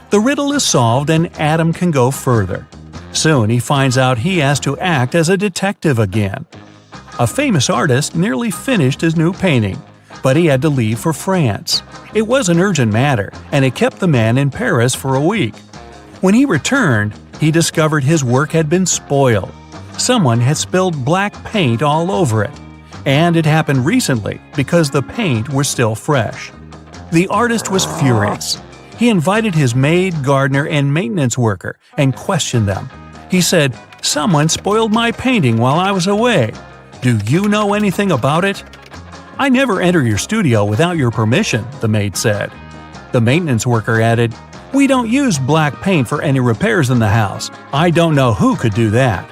The riddle is solved and Adam can go further. Soon he finds out he has to act as a detective again. A famous artist nearly finished his new painting, but he had to leave for France. It was an urgent matter, and it kept the man in Paris for a week. When he returned, he discovered his work had been spoiled. Someone had spilled black paint all over it, and it happened recently because the paint was still fresh. The artist was furious. He invited his maid, gardener, and maintenance worker and questioned them. He said, "Someone spoiled my painting while I was away. Do you know anything about it?" "I never enter your studio without your permission," the maid said. The maintenance worker added, "We don't use black paint for any repairs in the house. I don't know who could do that."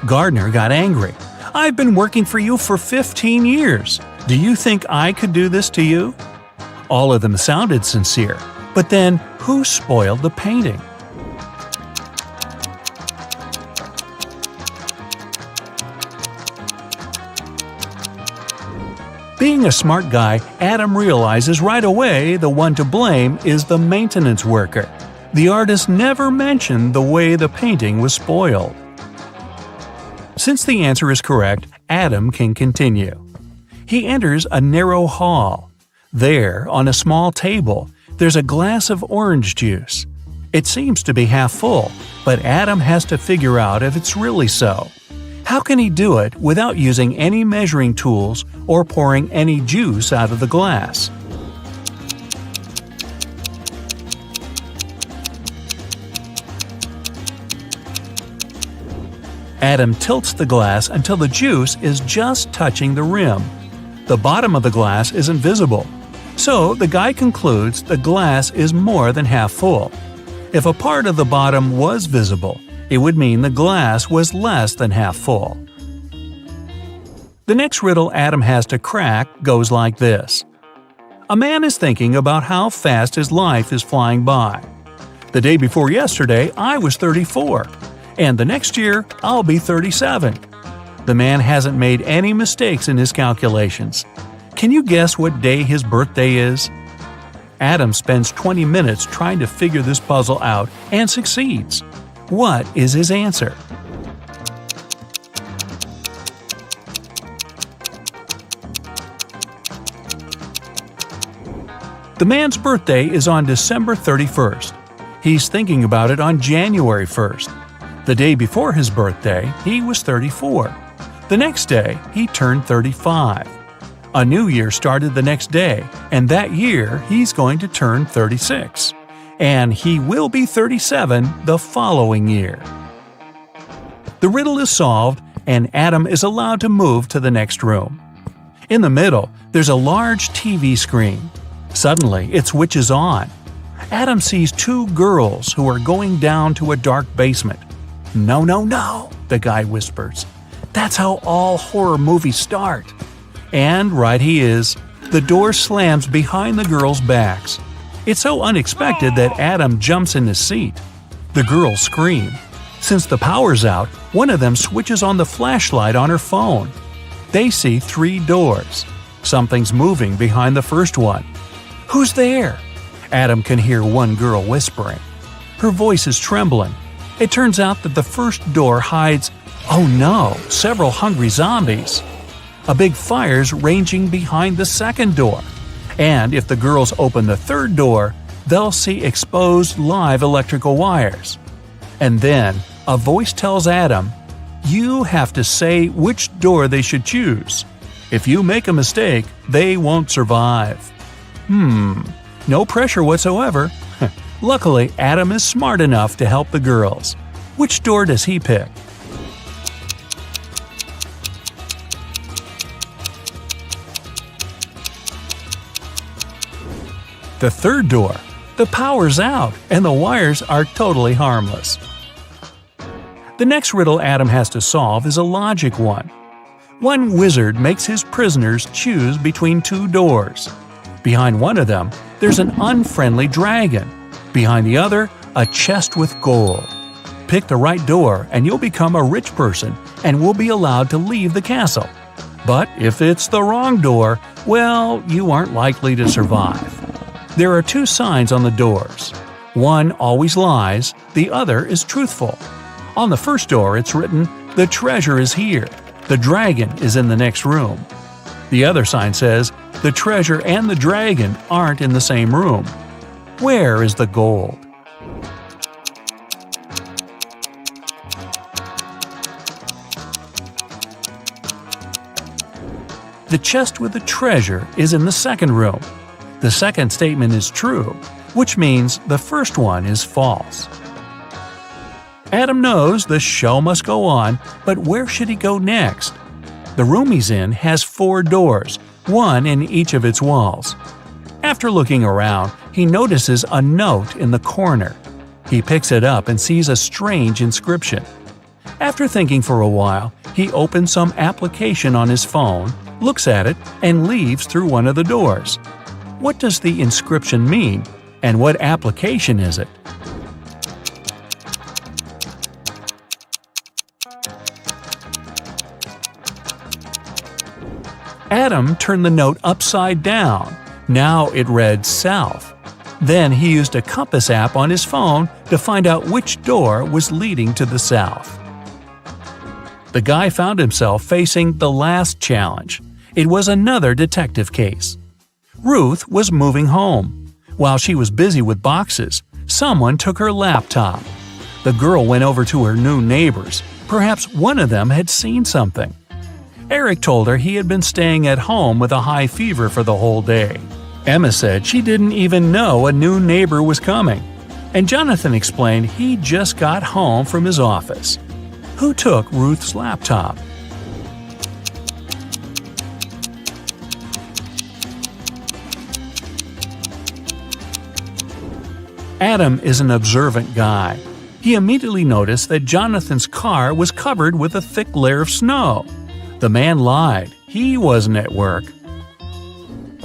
Gardener got angry. "I've been working for you for 15 years. Do you think I could do this to you?" All of them sounded sincere, but then who spoiled the painting? Being a smart guy, Adam realizes right away the one to blame is the maintenance worker. The artist never mentioned the way the painting was spoiled. Since the answer is correct, Adam can continue. He enters a narrow hall. There, on a small table, there's a glass of orange juice. It seems to be half full, but Adam has to figure out if it's really so. How can he do it without using any measuring tools or pouring any juice out of the glass? Adam tilts the glass until the juice is just touching the rim. The bottom of the glass isn't visible, so the guy concludes the glass is more than half full. If a part of the bottom was visible, it would mean the glass was less than half full. The next riddle Adam has to crack goes like this. A man is thinking about how fast his life is flying by. The day before yesterday, I was 34, and the next year, I'll be 37. The man hasn't made any mistakes in his calculations. Can you guess what day his birthday is? Adam spends 20 minutes trying to figure this puzzle out and succeeds. What is his answer? The man's birthday is on December 31st. He's thinking about it on January 1st. The day before his birthday, he was 34. The next day, he turned 35. A new year started the next day, and that year he's going to turn 36. And he will be 37 the following year. The riddle is solved, and Adam is allowed to move to the next room. In the middle, there's a large TV screen. Suddenly, it switches on. Adam sees two girls who are going down to a dark basement. "No, no, no," the guy whispers. "That's how all horror movies start." And right he is. The door slams behind the girls' backs. It's so unexpected that Adam jumps in his seat. The girls scream. Since the power's out, one of them switches on the flashlight on her phone. They see 3 doors. Something's moving behind the first one. "Who's there?" Adam can hear one girl whispering. Her voice is trembling. It turns out that the first door hides, oh no, several hungry zombies. A big fire's raging behind the second door. And if the girls open the third door, they'll see exposed live electrical wires. And then, a voice tells Adam, you have to say which door they should choose. If you make a mistake, they won't survive. No pressure whatsoever. Luckily, Adam is smart enough to help the girls. Which door does he pick? The third door. The power's out, and the wires are totally harmless. The next riddle Adam has to solve is a logic one. One wizard makes his prisoners choose between 2 doors. Behind one of them, there's an unfriendly dragon. Behind the other, a chest with gold. Pick the right door and you'll become a rich person and will be allowed to leave the castle. But if it's the wrong door, well, you aren't likely to survive. There are 2 signs on the doors. One always lies, the other is truthful. On the first door it's written, "The treasure is here. The dragon is in the next room." The other sign says, "The treasure and the dragon aren't in the same room." Where is the gold? The chest with the treasure is in the second room. The second statement is true, which means the first one is false. Adam knows the show must go on, but where should he go next? The room he's in has 4 doors, one in each of its walls. After looking around, he notices a note in the corner. He picks it up and sees a strange inscription. After thinking for a while, he opens some application on his phone, looks at it, and leaves through one of the doors. What does the inscription mean, and what application is it? Adam turned the note upside down. Now it read south. Then he used a compass app on his phone to find out which door was leading to the south. The guy found himself facing the last challenge. It was another detective case. Ruth was moving home. While she was busy with boxes, someone took her laptop. The girl went over to her new neighbors. Perhaps one of them had seen something. Eric told her he had been staying at home with a high fever for the whole day. Emma said she didn't even know a new neighbor was coming. And Jonathan explained he just got home from his office. Who took Ruth's laptop? Adam is an observant guy. He immediately noticed that Jonathan's car was covered with a thick layer of snow. The man lied. He wasn't at work.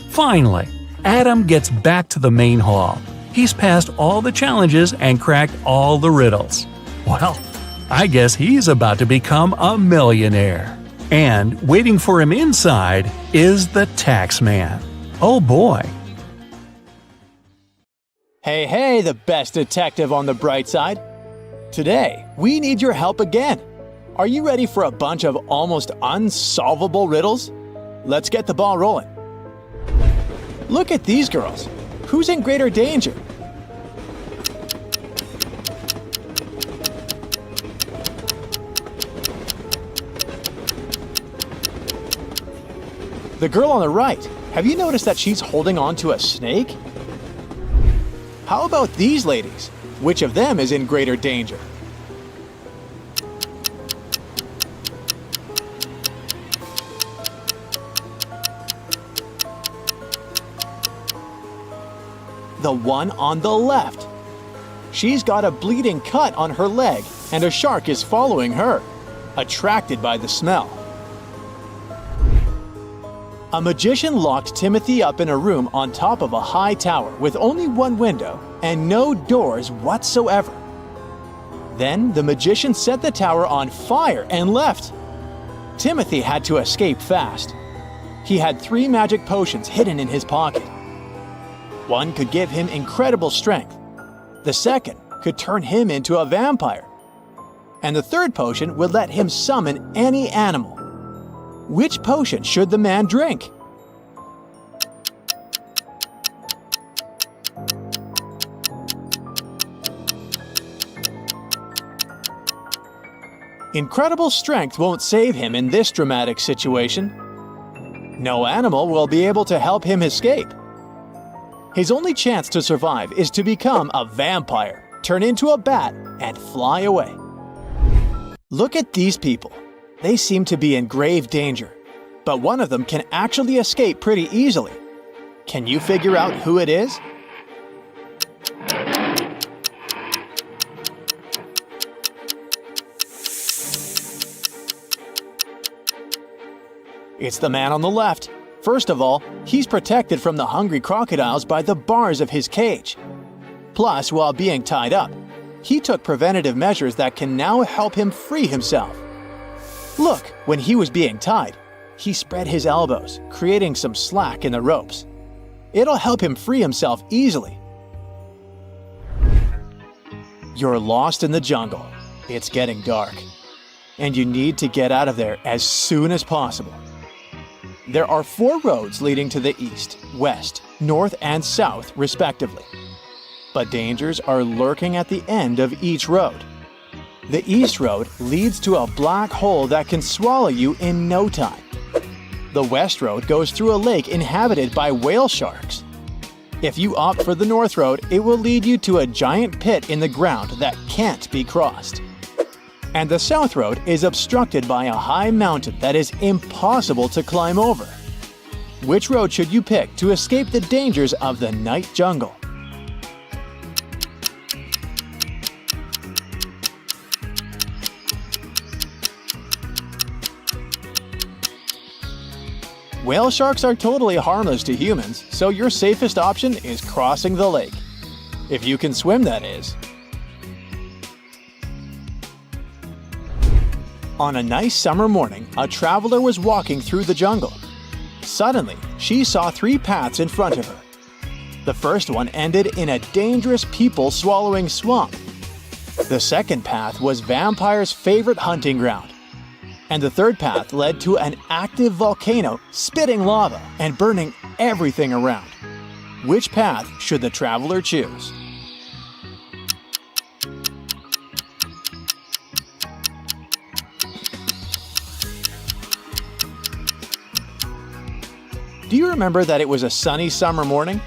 Finally, Adam gets back to the main hall. He's passed all the challenges and cracked all the riddles. Well, I guess he's about to become a millionaire. And waiting for him inside is the tax man. Oh boy. Hey, the best detective on the bright side. Today, we need your help again. Are you ready for a bunch of almost unsolvable riddles? Let's get the ball rolling. Look at these girls. Who's in greater danger? The girl on the right, have you noticed that she's holding on to a snake? How about these ladies? Which of them is in greater danger? The one on the left. She's got a bleeding cut on her leg, and a shark is following her, attracted by the smell. A magician locked Timothy up in a room on top of a high tower with only one window and no doors whatsoever. Then the magician set the tower on fire and left. Timothy had to escape fast. He had 3 magic potions hidden in his pocket. One could give him incredible strength. The second could turn him into a vampire. And the third potion would let him summon any animal. Which potion should the man drink? Incredible strength won't save him in this dramatic situation. No animal will be able to help him escape. His only chance to survive is to become a vampire, turn into a bat, and fly away. Look at these people. They seem to be in grave danger, but one of them can actually escape pretty easily. Can you figure out who it is? It's the man on the left. First of all, he's protected from the hungry crocodiles by the bars of his cage. Plus, while being tied up, he took preventative measures that can now help him free himself. Look, when he was being tied, he spread his elbows, creating some slack in the ropes. It'll help him free himself easily. You're lost in the jungle. It's getting dark, and you need to get out of there as soon as possible. There are 4 roads leading to the east, west, north, and south, respectively. But dangers are lurking at the end of each road. The east road leads to a black hole that can swallow you in no time. The west road goes through a lake inhabited by whale sharks. If you opt for the north road, it will lead you to a giant pit in the ground that can't be crossed. And the south road is obstructed by a high mountain that is impossible to climb over. Which road should you pick to escape the dangers of the night jungle? Whale sharks are totally harmless to humans, so your safest option is crossing the lake. If you can swim, that is. On a nice summer morning, a traveler was walking through the jungle. Suddenly, she saw 3 paths in front of her. The first one ended in a dangerous people-swallowing swamp. The second path was vampires' favorite hunting ground. And the third path led to an active volcano spitting lava and burning everything around. Which path should the traveler choose? Do you remember that it was a sunny summer morning?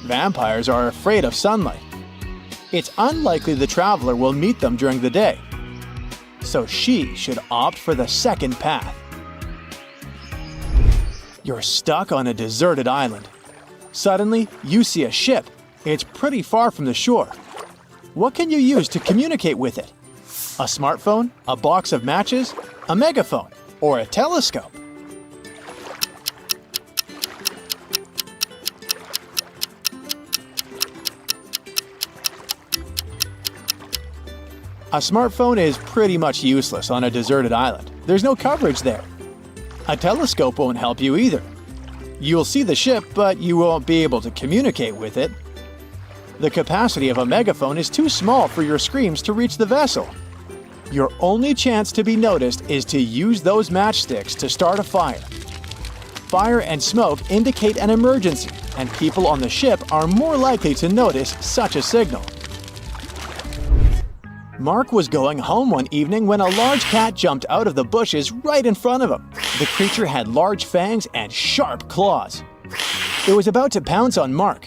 Vampires are afraid of sunlight. It's unlikely the traveler will meet them during the day. So she should opt for the second path. You're stuck on a deserted island. Suddenly, you see a ship. It's pretty far from the shore. What can you use to communicate with it? A smartphone, a box of matches, a megaphone, or a telescope? A smartphone is pretty much useless on a deserted island. There's no coverage there. A telescope won't help you either. You'll see the ship, but you won't be able to communicate with it. The capacity of a megaphone is too small for your screams to reach the vessel. Your only chance to be noticed is to use those matchsticks to start a fire. Fire and smoke indicate an emergency, and people on the ship are more likely to notice such a signal. Mark was going home one evening when a large cat jumped out of the bushes right in front of him. The creature had large fangs and sharp claws. It was about to pounce on Mark.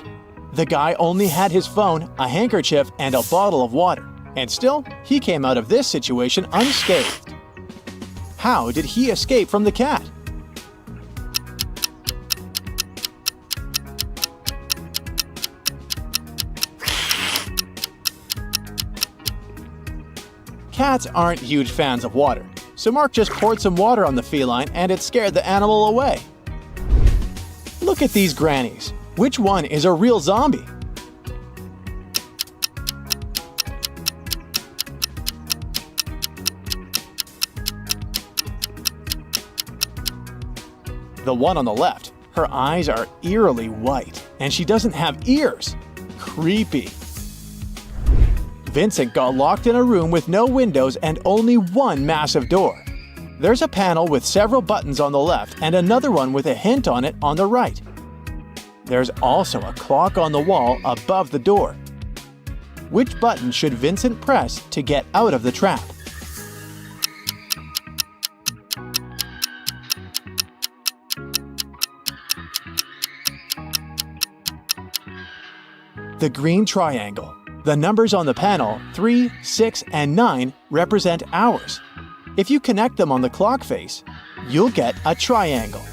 The guy only had his phone, a handkerchief, and a bottle of water. And still, he came out of this situation unscathed. How did he escape from the cat? Cats aren't huge fans of water, so Mark just poured some water on the feline and it scared the animal away. Look at these grannies. Which one is a real zombie? The one on the left, her eyes are eerily white, and she doesn't have ears. Creepy. Vincent got locked in a room with no windows and only one massive door. There's a panel with several buttons on the left and another one with a hint on it on the right. There's also a clock on the wall above the door. Which button should Vincent press to get out of the trap? The green triangle. The numbers on the panel, 3, 6, and 9, represent hours. If you connect them on the clock face, you'll get a triangle.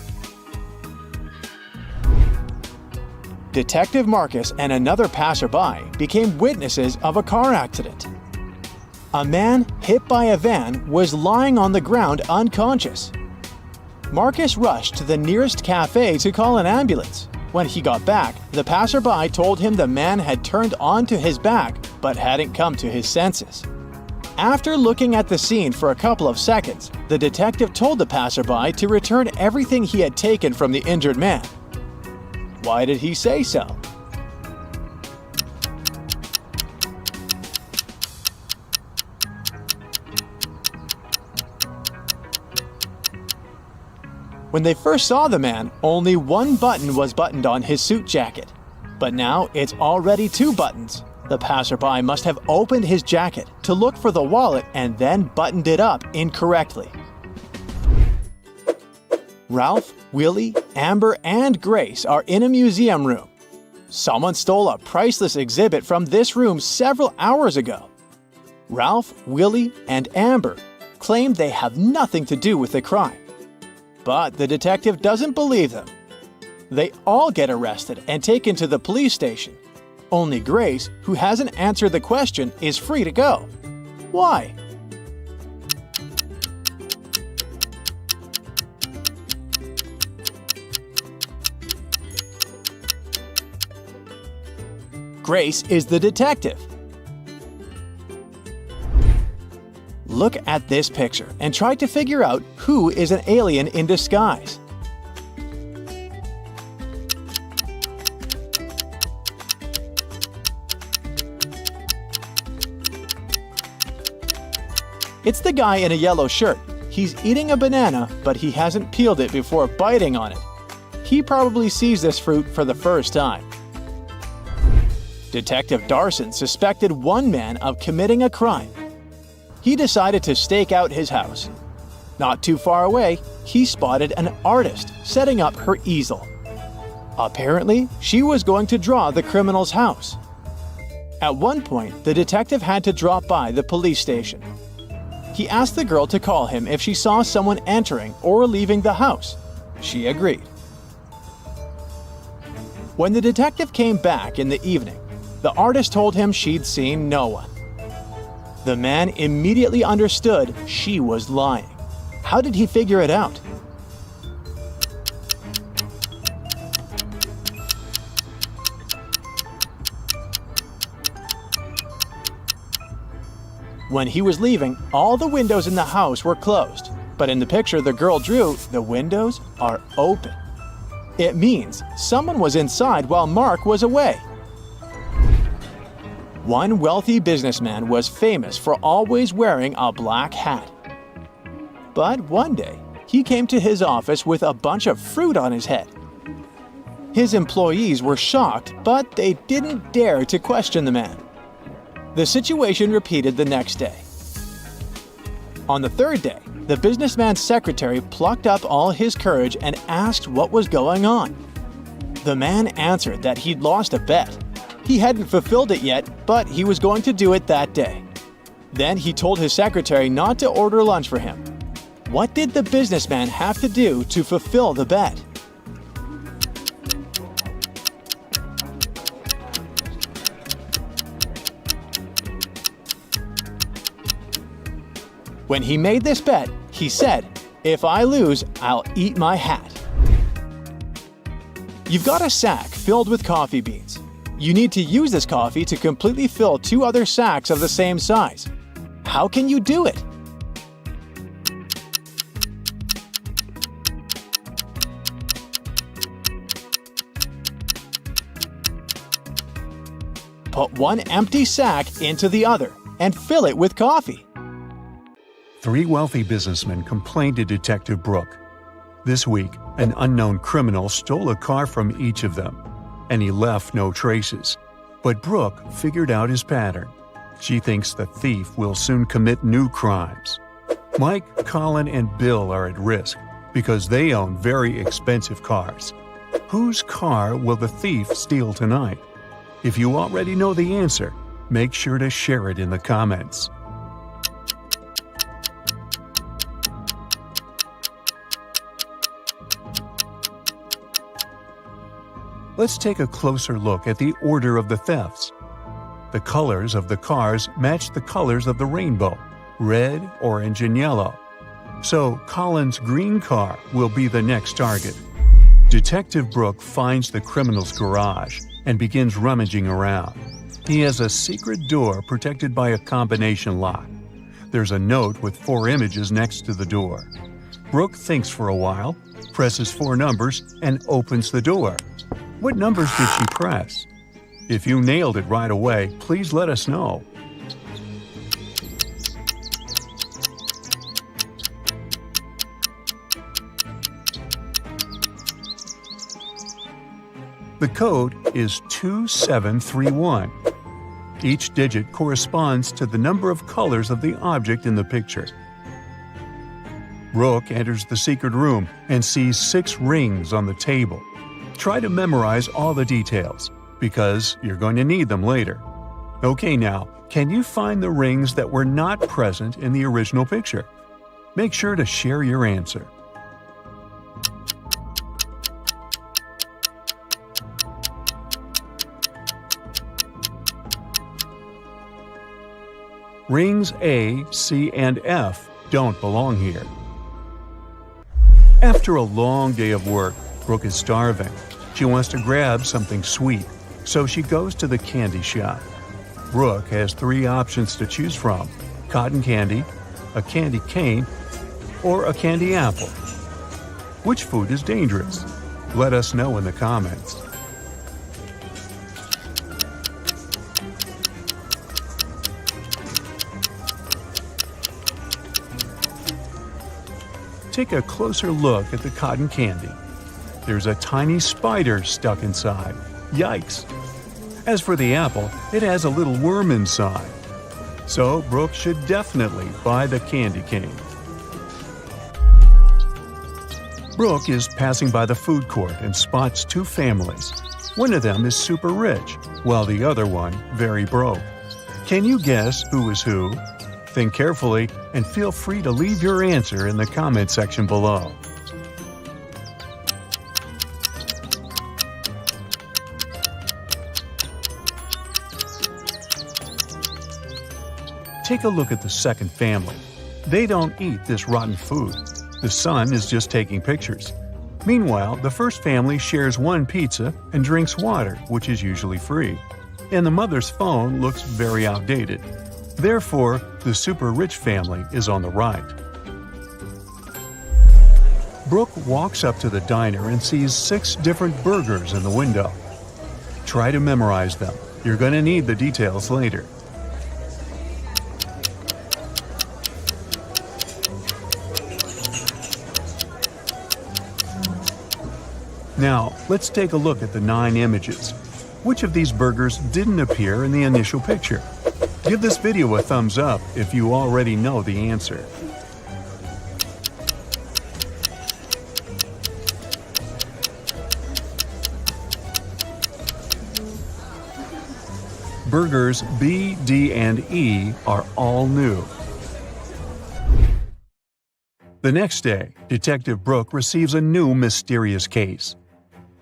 Detective Marcus and another passerby became witnesses of a car accident. A man hit by a van was lying on the ground unconscious. Marcus rushed to the nearest cafe to call an ambulance. When he got back, the passerby told him the man had turned onto his back but hadn't come to his senses. After looking at the scene for a couple of seconds, the detective told the passerby to return everything he had taken from the injured man. Why did he say so? When they first saw the man, only one button was buttoned on his suit jacket. But now it's already 2 buttons. The passerby must have opened his jacket to look for the wallet and then buttoned it up incorrectly. Ralph, Willie, Amber, and Grace are in a museum room. Someone stole a priceless exhibit from this room several hours ago. Ralph, Willie, and Amber claim they have nothing to do with the crime. But the detective doesn't believe them. They all get arrested and taken to the police station. Only Grace, who hasn't answered the question, is free to go. Why? Grace is the detective. Look at this picture and try to figure out who is an alien in disguise. It's the guy in a yellow shirt. He's eating a banana, but he hasn't peeled it before biting on it. He probably sees this fruit for the first time. Detective Darson suspected one man of committing a crime. He decided to stake out his house. Not too far away, he spotted an artist setting up her easel. Apparently, she was going to draw the criminal's house. At one point, the detective had to drop by the police station. He asked the girl to call him if she saw someone entering or leaving the house. She agreed. When the detective came back in the evening, the artist told him she'd seen no one. The man immediately understood she was lying. How did he figure it out? When he was leaving, all the windows in the house were closed, but in the picture the girl drew, the windows are open. It means someone was inside while Mark was away. One wealthy businessman was famous for always wearing a black hat. But one day, he came to his office with a bunch of fruit on his head. His employees were shocked, but they didn't dare to question the man. The situation repeated the next day. On the third day, the businessman's secretary plucked up all his courage and asked what was going on. The man answered that he'd lost a bet. He hadn't fulfilled it yet, but he was going to do it that day. Then he told his secretary not to order lunch for him. What did the businessman have to do to fulfill the bet? When he made this bet, he said, "If I lose, I'll eat my hat." You've got a sack filled with coffee beans. You need to use this coffee to completely fill 2 other sacks of the same size. How can you do it? Put one empty sack into the other and fill it with coffee. 3 wealthy businessmen complained to Detective Brooke. This week, an unknown criminal stole a car from each of them, and he left no traces. But Brooke figured out his pattern. She thinks the thief will soon commit new crimes. Mike, Colin, and Bill are at risk because they own very expensive cars. Whose car will the thief steal tonight? If you already know the answer, make sure to share it in the comments. Let's take a closer look at the order of the thefts. The colors of the cars match the colors of the rainbow: red, orange, and yellow. So Colin's green car will be the next target. Detective Brooke finds the criminal's garage and begins rummaging around. He has a secret door protected by a combination lock. There's a note with 4 images next to the door. Brooke thinks for a while, presses 4 numbers, and opens the door. What numbers did she press? If you nailed it right away, please let us know. The code is 2731. Each digit corresponds to the number of colors of the object in the picture. Brooke enters the secret room and sees 6 rings on the table. Try to memorize all the details, because you're going to need them later. Okay, now, can you find the rings that were not present in the original picture? Make sure to share your answer. Rings A, C, and F don't belong here. After a long day of work, Brooke is starving. She wants to grab something sweet. so she goes to the candy shop. Brooke has 3 options to choose from: cotton candy, a candy cane, or a candy apple. Which food is dangerous? Let us know in the comments. Take a closer look at the cotton candy. There's a tiny spider stuck inside. Yikes! As for the apple, it has a little worm inside. So Brooke should definitely buy the candy cane. Brooke is passing by the food court and spots 2 families. One of them is super rich, while the other one very broke. Can you guess who is who? Think carefully and feel free to leave your answer in the comment section below. Take a look at the second family. They don't eat this rotten food. The son is just taking pictures. Meanwhile, the first family shares 1 pizza and drinks water, which is usually free. And the mother's phone looks very outdated. Therefore, the super rich family is on the right. Brooke walks up to the diner and sees 6 different burgers in the window. Try to memorize them. You're going to need the details later. Now, let's take a look at the 9 images. Which of these burgers didn't appear in the initial picture? Give this video a thumbs up if you already know the answer. Burgers B, D, and E are all new. The next day, Detective Brooke receives a new mysterious case.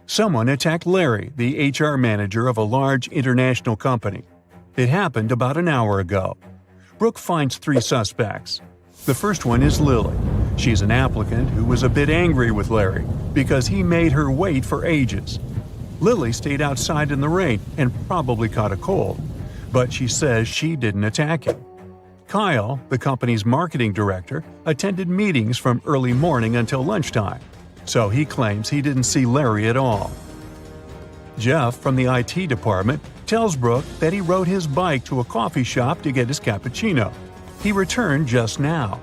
Someone attacked Larry, the HR manager of a large international company. It happened about an hour ago. Brooke finds 3 suspects. The first one is Lily. She's an applicant who was a bit angry with Larry because he made her wait for ages. Lily stayed outside in the rain and probably caught a cold, but she says she didn't attack him. Kyle, the company's marketing director, attended meetings from early morning until lunchtime, so he claims he didn't see Larry at all. Jeff from the IT department tells Brooke that he rode his bike to a coffee shop to get his cappuccino. He returned just now.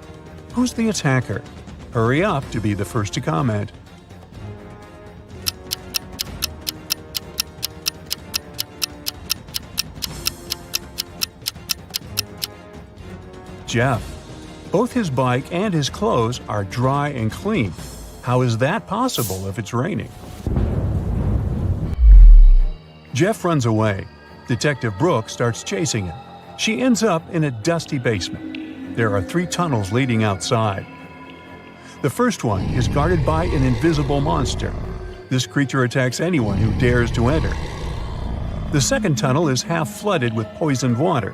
Who's the attacker? Hurry up to be the first to comment. Jeff. Both his bike and his clothes are dry and clean. How is that possible if it's raining? Jeff runs away. Detective Brooke starts chasing him. She ends up in a dusty basement. There are 3 tunnels leading outside. The first one is guarded by an invisible monster. This creature attacks anyone who dares to enter. The second tunnel is half flooded with poisoned water.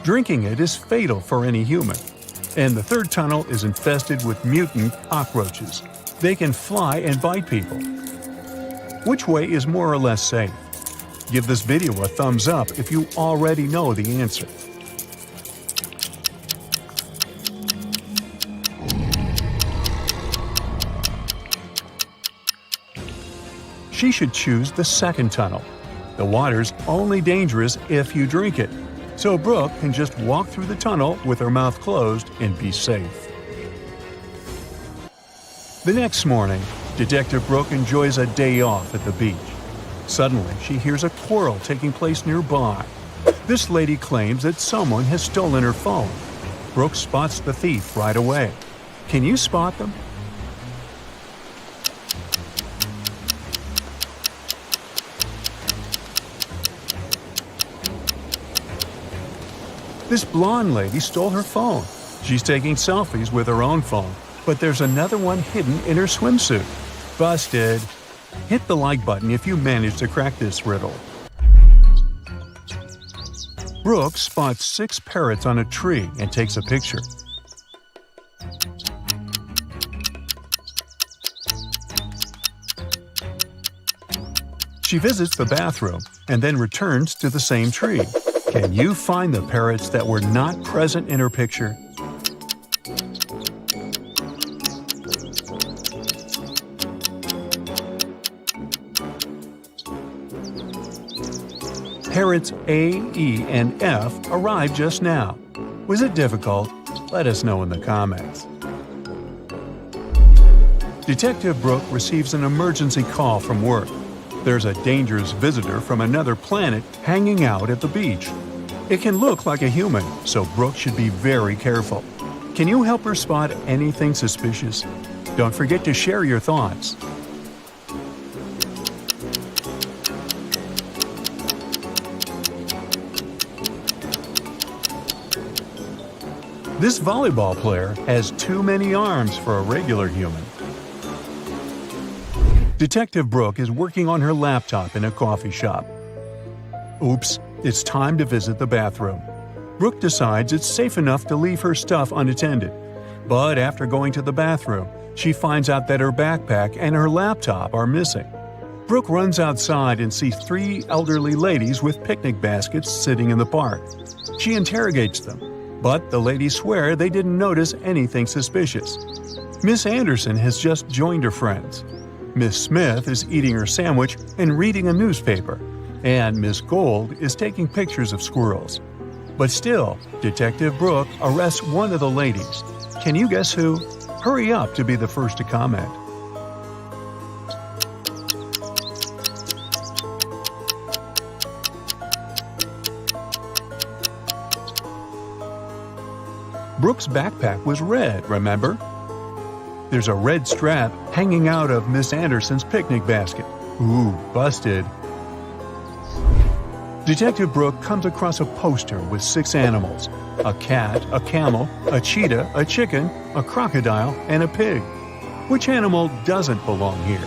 Drinking it is fatal for any human. And the third tunnel is infested with mutant cockroaches. They can fly and bite people. Which way is more or less safe? Give this video a thumbs up if you already know the answer. She should choose the second tunnel. The water's only dangerous if you drink it, so Brooke can just walk through the tunnel with her mouth closed and be safe. The next morning, Detective Brooke enjoys a day off at the beach. Suddenly, she hears a quarrel taking place nearby. This lady claims that someone has stolen her phone. Brooke spots the thief right away. Can you spot them? This blonde lady stole her phone. She's taking selfies with her own phone, but there's another one hidden in her swimsuit. Busted! Hit the like button if you managed to crack this riddle. Brooke spots 6 parrots on a tree and takes a picture. She visits the bathroom and then returns to the same tree. Can you find the parrots that were not present in her picture? Parrots A, E, and F arrived just now. Was it difficult? Let us know in the comments. Detective Brooke receives an emergency call from work. There's a dangerous visitor from another planet hanging out at the beach. It can look like a human, so Brooke should be very careful. Can you help her spot anything suspicious? Don't forget to share your thoughts. This volleyball player has too many arms for a regular human. Detective Brooke is working on her laptop in a coffee shop. Oops, it's time to visit the bathroom. Brooke decides it's safe enough to leave her stuff unattended. But after going to the bathroom, she finds out that her backpack and her laptop are missing. Brooke runs outside and sees 3 elderly ladies with picnic baskets sitting in the park. She interrogates them, but the ladies swear they didn't notice anything suspicious. Miss Anderson has just joined her friends. Miss Smith is eating her sandwich and reading a newspaper, and Miss Gold is taking pictures of squirrels. But still, Detective Brooke arrests one of the ladies. Can you guess who? Hurry up to be the first to comment. Brooke's backpack was red, remember? There's a red strap hanging out of Miss Anderson's picnic basket. Ooh, busted. Detective Brooke comes across a poster with 6 animals: a cat, a camel, a cheetah, a chicken, a crocodile, and a pig. Which animal doesn't belong here?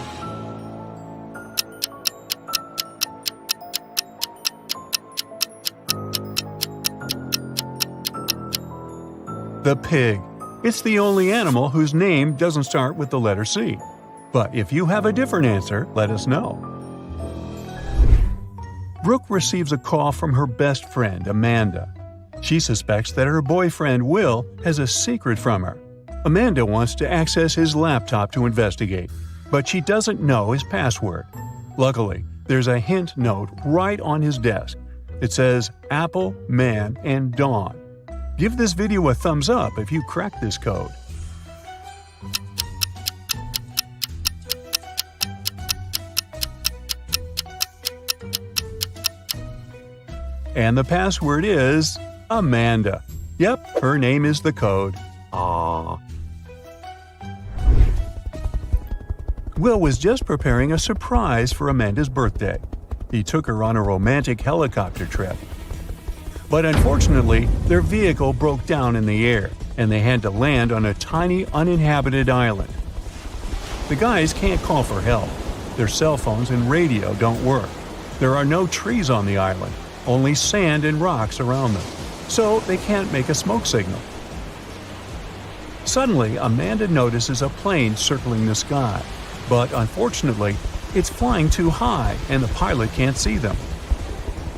The pig. It's the only animal whose name doesn't start with the letter C. But if you have a different answer, let us know. Brooke receives a call from her best friend, Amanda. She suspects that her boyfriend, Will, has a secret from her. Amanda wants to access his laptop to investigate, but she doesn't know his password. Luckily, there's a hint note right on his desk. It says Apple, Man, and Dawn. Give this video a thumbs up if you crack this code. And the password is Amanda. Yep, her name is the code. Aww. Will was just preparing a surprise for Amanda's birthday. He took her on a romantic helicopter trip. But unfortunately, their vehicle broke down in the air, and they had to land on a tiny uninhabited island. The guys can't call for help. Their cell phones and radio don't work. There are no trees on the island, only sand and rocks around them, so they can't make a smoke signal. Suddenly, Amanda notices a plane circling the sky, but unfortunately, it's flying too high and the pilot can't see them.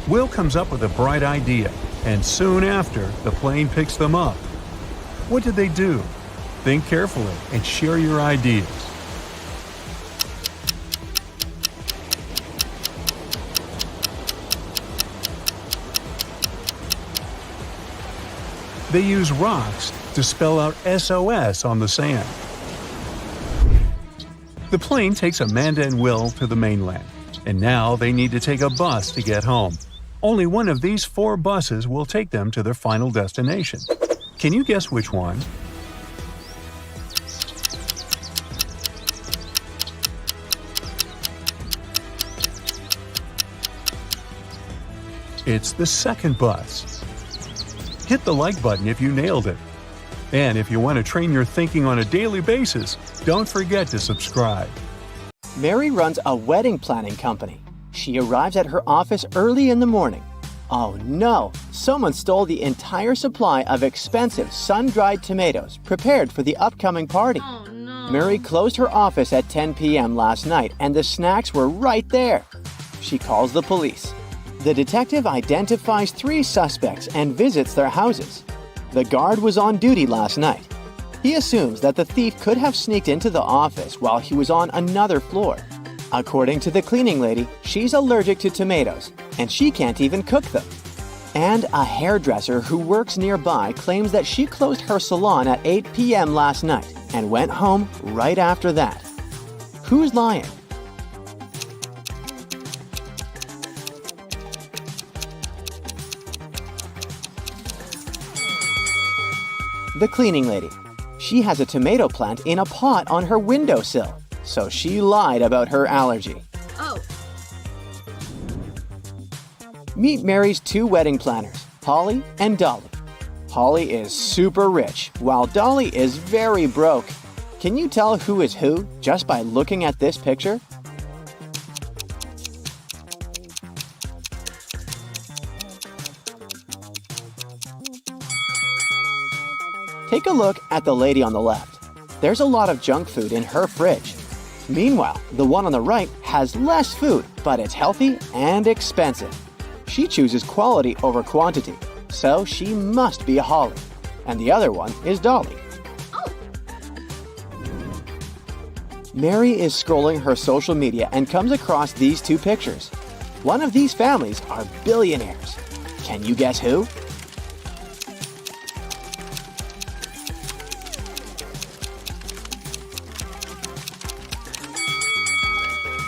Will comes up with a bright idea, and soon after, the plane picks them up. What did they do? Think carefully and share your ideas. They use rocks to spell out SOS on the sand. The plane takes Amanda and Will to the mainland, and now they need to take a bus to get home. Only one of these 4 buses will take them to their final destination. Can you guess which one? It's the second bus. Hit the like button if you nailed it. And if you want to train your thinking on a daily basis, don't forget to subscribe. Mary runs a wedding planning company. She arrives at her office early in the morning. Oh no! Someone stole the entire supply of expensive sun-dried tomatoes prepared for the upcoming party. Oh no. Mary closed her office at 10 p.m. last night and the snacks were right there. She calls the police. The detective identifies 3 suspects and visits their houses. The guard was on duty last night. He assumes that the thief could have sneaked into the office while he was on another floor. According to the cleaning lady, she's allergic to tomatoes, and she can't even cook them. And a hairdresser who works nearby claims that she closed her salon at 8 p.m. last night and went home right after that. Who's lying? The cleaning lady. She has a tomato plant in a pot on her windowsill, so she lied about her allergy. Oh. Meet Mary's 2 wedding planners, Holly and Dolly. Holly is super rich, while Dolly is very broke. Can you tell who is who just by looking at this picture? Take a look at the lady on the left. There's a lot of junk food in her fridge. Meanwhile, the one on the right has less food, but it's healthy and expensive. She chooses quality over quantity, so she must be Holly. And the other one is Dolly. Oh. Mary is scrolling her social media and comes across these 2 pictures. One of these families are billionaires. Can you guess who?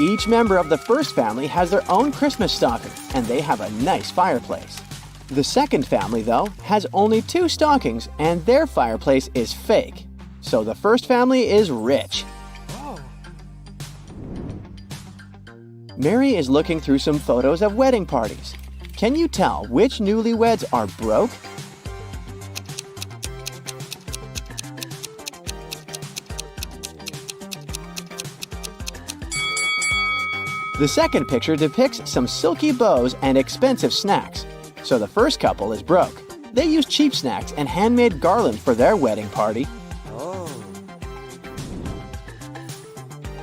Each member of the first family has their own Christmas stocking, and they have a nice fireplace. The second family, though, has only 2 stockings, and their fireplace is fake. So the first family is rich. Mary is looking through some photos of wedding parties. Can you tell which newlyweds are broke? The second picture depicts some silky bows and expensive snacks. So the first couple is broke. They use cheap snacks and handmade garland for their wedding party.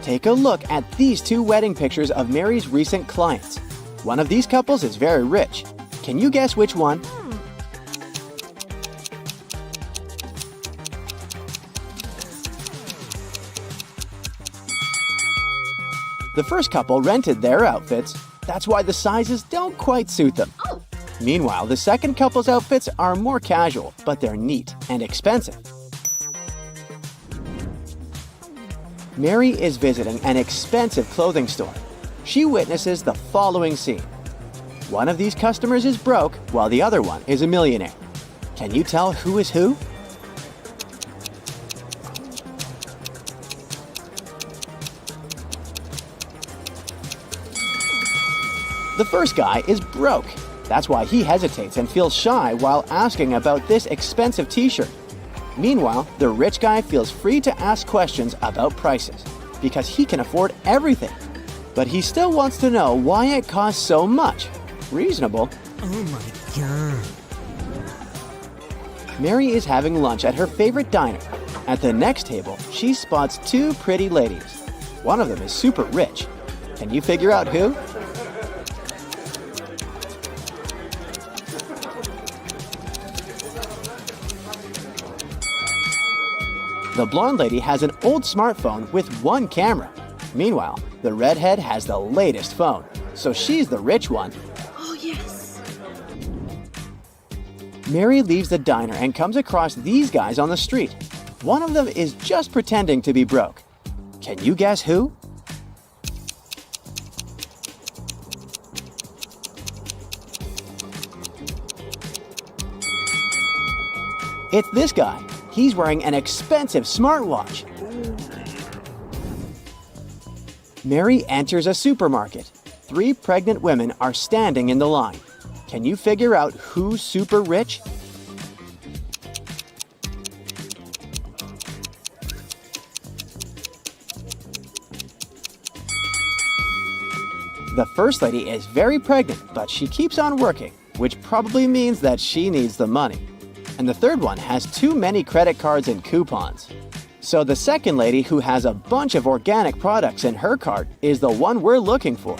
Take a look at these 2 wedding pictures of Mary's recent clients. One of these couples is very rich. Can you guess which one? The first couple rented their outfits. That's why the sizes don't quite suit them. Oh. Meanwhile, the second couple's outfits are more casual, but they're neat and expensive. Mary is visiting an expensive clothing store. She witnesses the following scene. One of these customers is broke, while the other one is a millionaire. Can you tell who is who? The first guy is broke. That's why he hesitates and feels shy while asking about this expensive t-shirt. Meanwhile, the rich guy feels free to ask questions about prices because he can afford everything. But he still wants to know why it costs so much. Reasonable. Oh my god. Mary is having lunch at her favorite diner. At the next table, she spots 2 pretty ladies. One of them is super rich. Can you figure out who? The blonde lady has an old smartphone with 1 camera. Meanwhile, the redhead has the latest phone, so she's the rich one. Oh, yes. Mary leaves the diner and comes across these guys on the street. One of them is just pretending to be broke. Can you guess who? It's this guy. He's wearing an expensive smartwatch. Mary enters a supermarket. 3 pregnant women are standing in the line. Can you figure out who's super rich? The first lady is very pregnant, but she keeps on working, which probably means that she needs the money. And the third one has too many credit cards and coupons. So the second lady, who has a bunch of organic products in her cart, is the one we're looking for.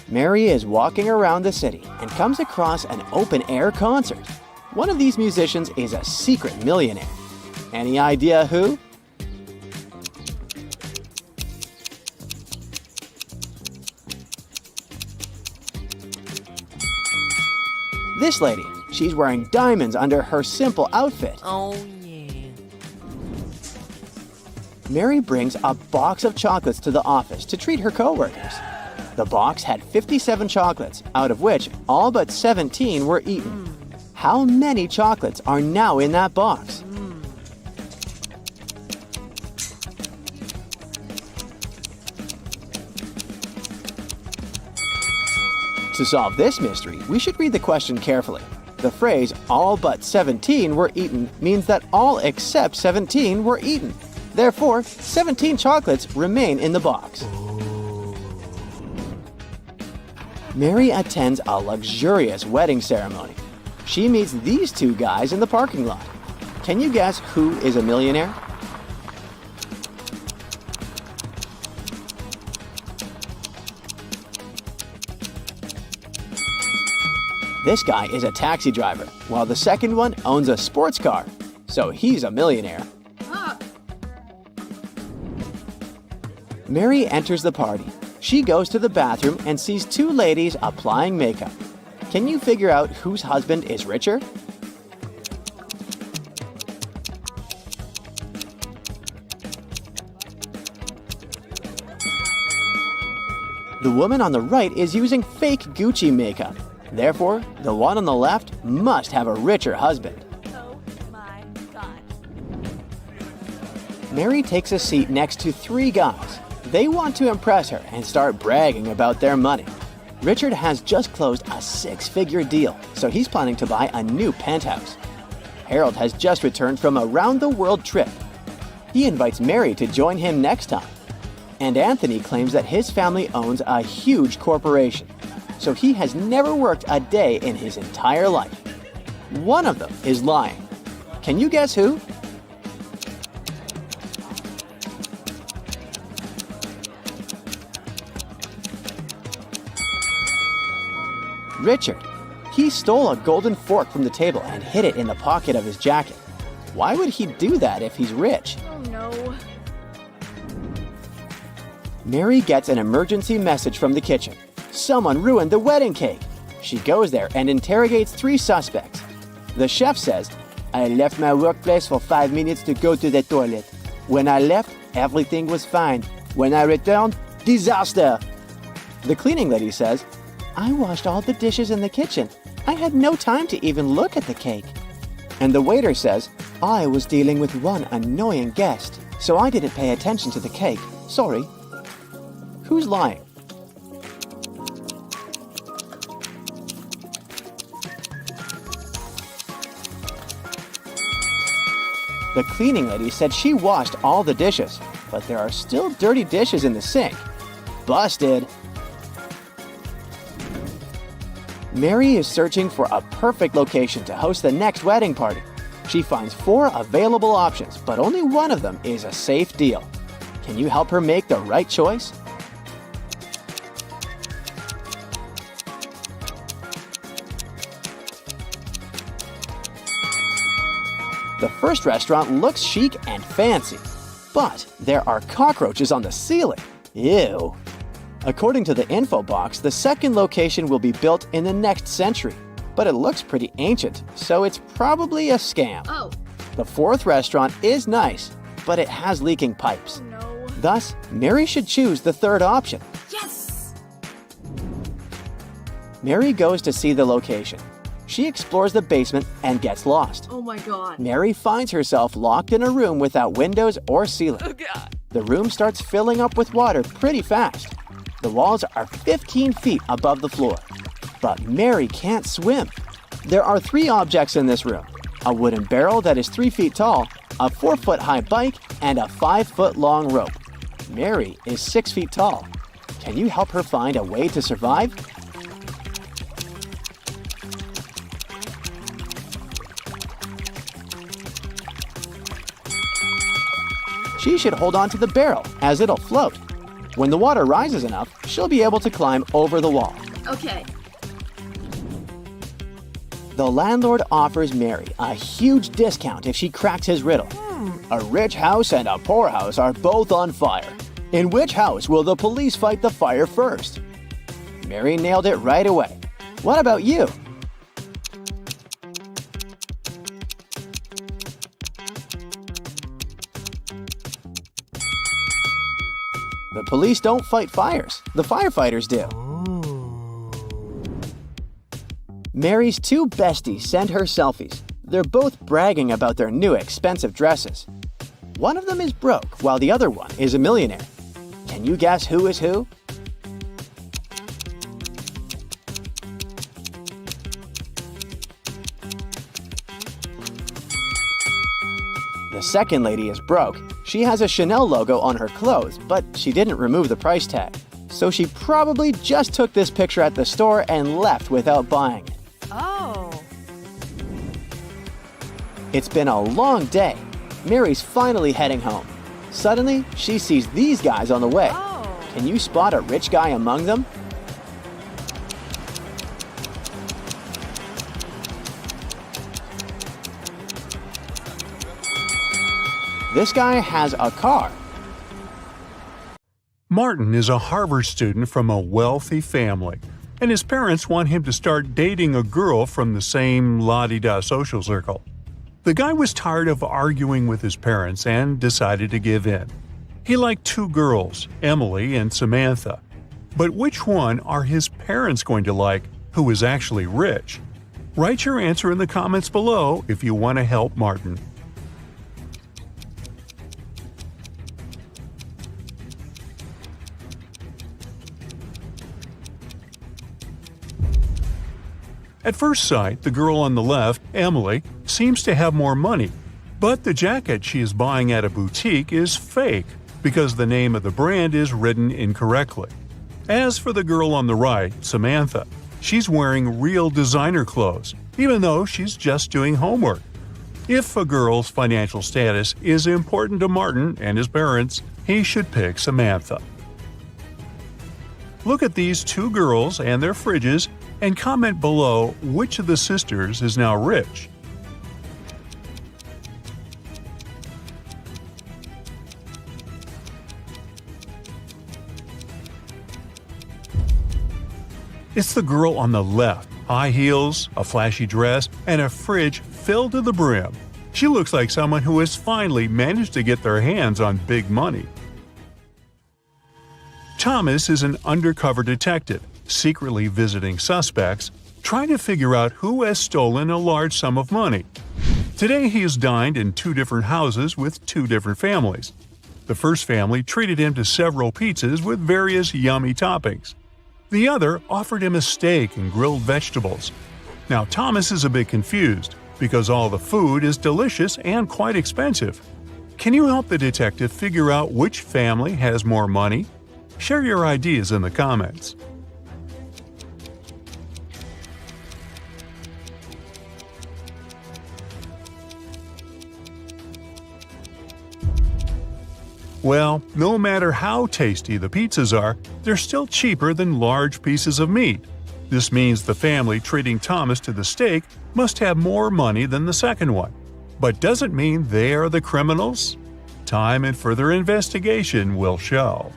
Mary is walking around the city and comes across an open-air concert. One of these musicians is a secret millionaire. Any idea who? This lady. She's wearing diamonds under her simple outfit. Oh, yeah. Mary brings a box of chocolates to the office to treat her coworkers. The box had 57 chocolates, out of which all but 17 were eaten. How many chocolates are now in that box? To solve this mystery, we should read the question carefully. The phrase, all but 17 were eaten, means that all except 17 were eaten. Therefore, 17 chocolates remain in the box. Mary attends a luxurious wedding ceremony. She meets these two guys in the parking lot. Can you guess who is a millionaire? This guy is a taxi driver, while the second one owns a sports car. So he's a millionaire. Ah. Mary enters the party. She goes to the bathroom and sees two ladies applying makeup. Can you figure out whose husband is richer? The woman on the right is using fake Gucci makeup. Therefore, the one on the left must have a richer husband. Oh my God. Mary takes a seat next to three guys. They want to impress her and start bragging about their money. Richard has just closed a 6-figure deal, so he's planning to buy a new penthouse. Harold has just returned from a round-the-world trip. He invites Mary to join him next time. And Anthony claims that his family owns a huge corporation, so he has never worked a day in his entire life. One of them is lying. Can you guess who? Richard. He stole a golden fork from the table and hid it in the pocket of his jacket. Why would he do that if he's rich? Oh no. Mary gets an emergency message from the kitchen. Someone ruined the wedding cake. She goes there and interrogates 3 suspects. The chef says, I left my workplace for 5 minutes to go to the toilet. When I left, everything was fine. When I returned, disaster. The cleaning lady says, I washed all the dishes in the kitchen. I had no time to even look at the cake. And the waiter says, I was dealing with one annoying guest, so I didn't pay attention to the cake. Sorry. Who's lying? The cleaning lady said she washed all the dishes, but there are still dirty dishes in the sink. Busted! Mary is searching for a perfect location to host the next wedding party. She finds 4 available options, but only one of them is a safe deal. Can you help her make the right choice? The first restaurant looks chic and fancy, but there are cockroaches on the ceiling. Ew. According to the info box, the second location will be built in the next century, but it looks pretty ancient, so it's probably a scam. Oh. The fourth restaurant is nice, but it has leaking pipes. No. Thus, Mary should choose the third option. Yes. Mary goes to see the location. She explores the basement and gets lost. Oh my God. Mary finds herself locked in a room without windows or ceiling. Oh God. The room starts filling up with water pretty fast. The walls are 15 feet above the floor. But Mary can't swim. There are 3 objects in this room. A wooden barrel that is 3 feet tall, a 4-foot-high bike, and a 5-foot-long rope. Mary is 6 feet tall. Can you help her find a way to survive? She should hold on to the barrel, as it'll float. When the water rises enough, she'll be able to climb over the wall. Okay. The landlord offers Mary a huge discount if she cracks his riddle. A rich house and a poor house are both on fire. In which house will the police fight the fire first? Mary nailed it right away. What about you? The police don't fight fires. The firefighters do. Mary's two besties send her selfies. They're both bragging about their new expensive dresses. One of them is broke, while the other one is a millionaire. Can you guess who is who? The second lady is broke. She has a Chanel logo on her clothes, but she didn't remove the price tag. So she probably just took this picture at the store and left without buying it. Oh. It's been a long day. Mary's finally heading home. Suddenly, she sees these guys on the way. Oh. Can you spot a rich guy among them? This guy has a car. Martin is a Harvard student from a wealthy family, and his parents want him to start dating a girl from the same la-di-da social circle. The guy was tired of arguing with his parents and decided to give in. He liked two girls, Emily and Samantha. But which one are his parents going to like, who is actually rich? Write your answer in the comments below if you want to help Martin. At first sight, the girl on the left, Emily, seems to have more money, but the jacket she is buying at a boutique is fake because the name of the brand is written incorrectly. As for the girl on the right, Samantha, she's wearing real designer clothes, even though she's just doing homework. If a girl's financial status is important to Martin and his parents, he should pick Samantha. Look at these two girls and their fridges and comment below which of the sisters is now rich. It's the girl on the left. High heels, a flashy dress, and a fridge filled to the brim. She looks like someone who has finally managed to get their hands on big money. Thomas is an undercover detective, secretly visiting suspects, trying to figure out who has stolen a large sum of money. Today he has dined in two different houses with two different families. The first family treated him to several pizzas with various yummy toppings. The other offered him a steak and grilled vegetables. Now Thomas is a bit confused, because all the food is delicious and quite expensive. Can you help the detective figure out which family has more money? Share your ideas in the comments. Well, no matter how tasty the pizzas are, they're still cheaper than large pieces of meat. This means the family treating Thomas to the steak must have more money than the second one. But doesn't mean they are the criminals? Time and further investigation will show.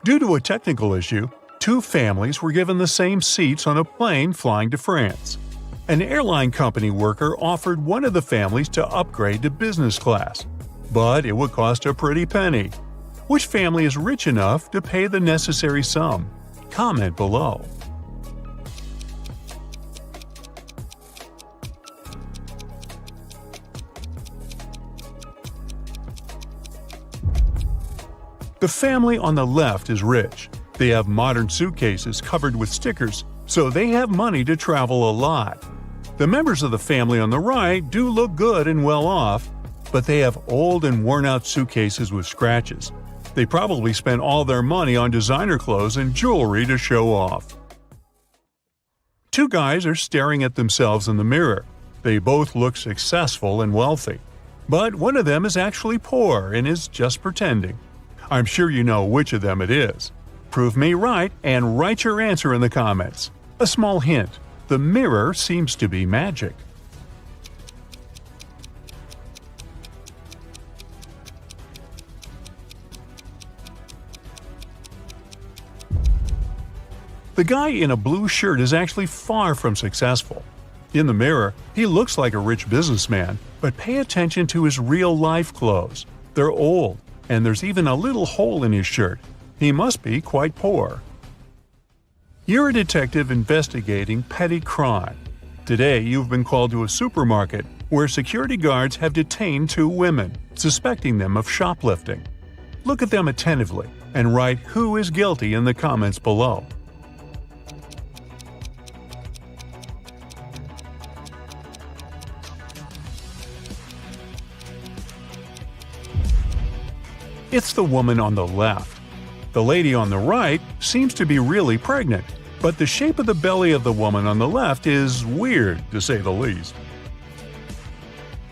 Due to a technical issue, two families were given the same seats on a plane flying to France. An airline company worker offered one of the families to upgrade to business class, but it would cost a pretty penny. Which family is rich enough to pay the necessary sum? Comment below. The family on the left is rich. They have modern suitcases covered with stickers, so they have money to travel a lot. The members of the family on the right do look good and well off, but they have old and worn-out suitcases with scratches. They probably spent all their money on designer clothes and jewelry to show off. Two guys are staring at themselves in the mirror. They both look successful and wealthy. But one of them is actually poor and is just pretending. I'm sure you know which of them it is. Prove me right and write your answer in the comments. A small hint: the mirror seems to be magic. The guy in a blue shirt is actually far from successful. In the mirror, he looks like a rich businessman, but pay attention to his real-life clothes. They're old, and there's even a little hole in his shirt. He must be quite poor. You're a detective investigating petty crime. Today, you've been called to a supermarket where security guards have detained two women, suspecting them of shoplifting. Look at them attentively and write who is guilty in the comments below. It's the woman on the left. The lady on the right seems to be really pregnant, but the shape of the belly of the woman on the left is weird, to say the least.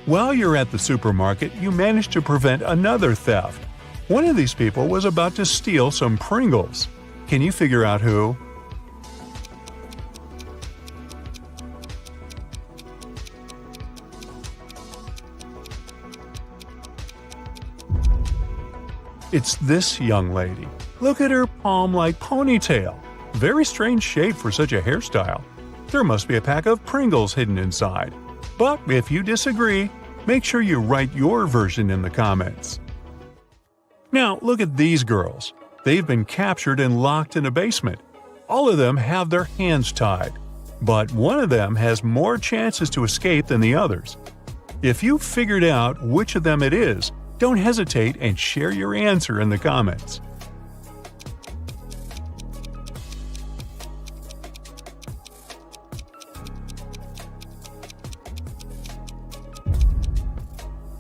While you're at the supermarket, you manage to prevent another theft. One of these people was about to steal some Pringles. Can you figure out who? It's this young lady. Look at her palm-like ponytail. Very strange shape for such a hairstyle. There must be a pack of Pringles hidden inside. But if you disagree, make sure you write your version in the comments. Now look at these girls. They've been captured and locked in a basement. All of them have their hands tied. But one of them has more chances to escape than the others. If you've figured out which of them it is, don't hesitate and share your answer in the comments.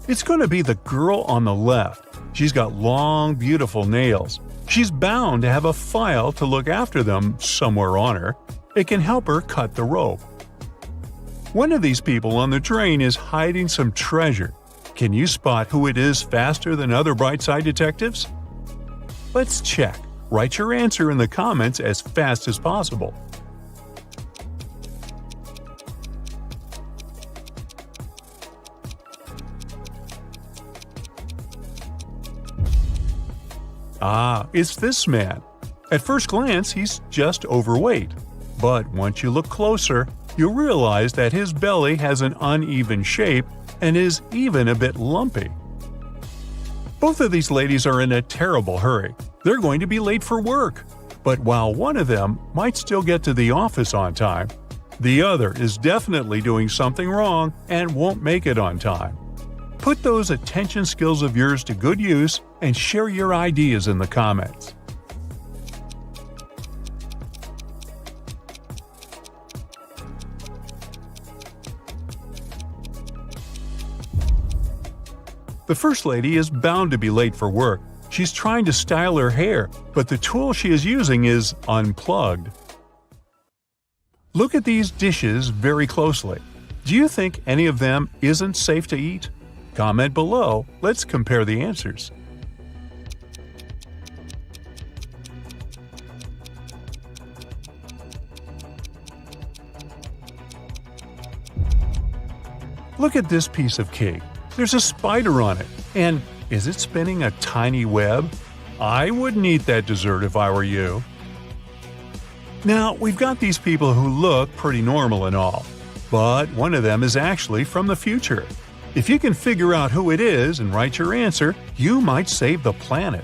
It's going to be the girl on the left. She's got long, beautiful nails. She's bound to have a file to look after them somewhere on her. It can help her cut the rope. One of these people on the train is hiding some treasure. Can you spot who it is faster than other Brightside detectives? Let's check. Write your answer in the comments as fast as possible. It's this man. At first glance, he's just overweight. But once you look closer, you'll realize that his belly has an uneven shape and is even a bit lumpy. Both of these ladies are in a terrible hurry. They're going to be late for work. But while one of them might still get to the office on time, the other is definitely doing something wrong and won't make it on time. Put those attention skills of yours to good use and share your ideas in the comments. The first lady is bound to be late for work. She's trying to style her hair, but the tool she is using is unplugged. Look at these dishes very closely. Do you think any of them isn't safe to eat? Comment below. Let's compare the answers. Look at this piece of cake. There's a spider on it. And is it spinning a tiny web? I wouldn't eat that dessert if I were you. Now, we've got these people who look pretty normal and all, but one of them is actually from the future. If you can figure out who it is and write your answer, you might save the planet.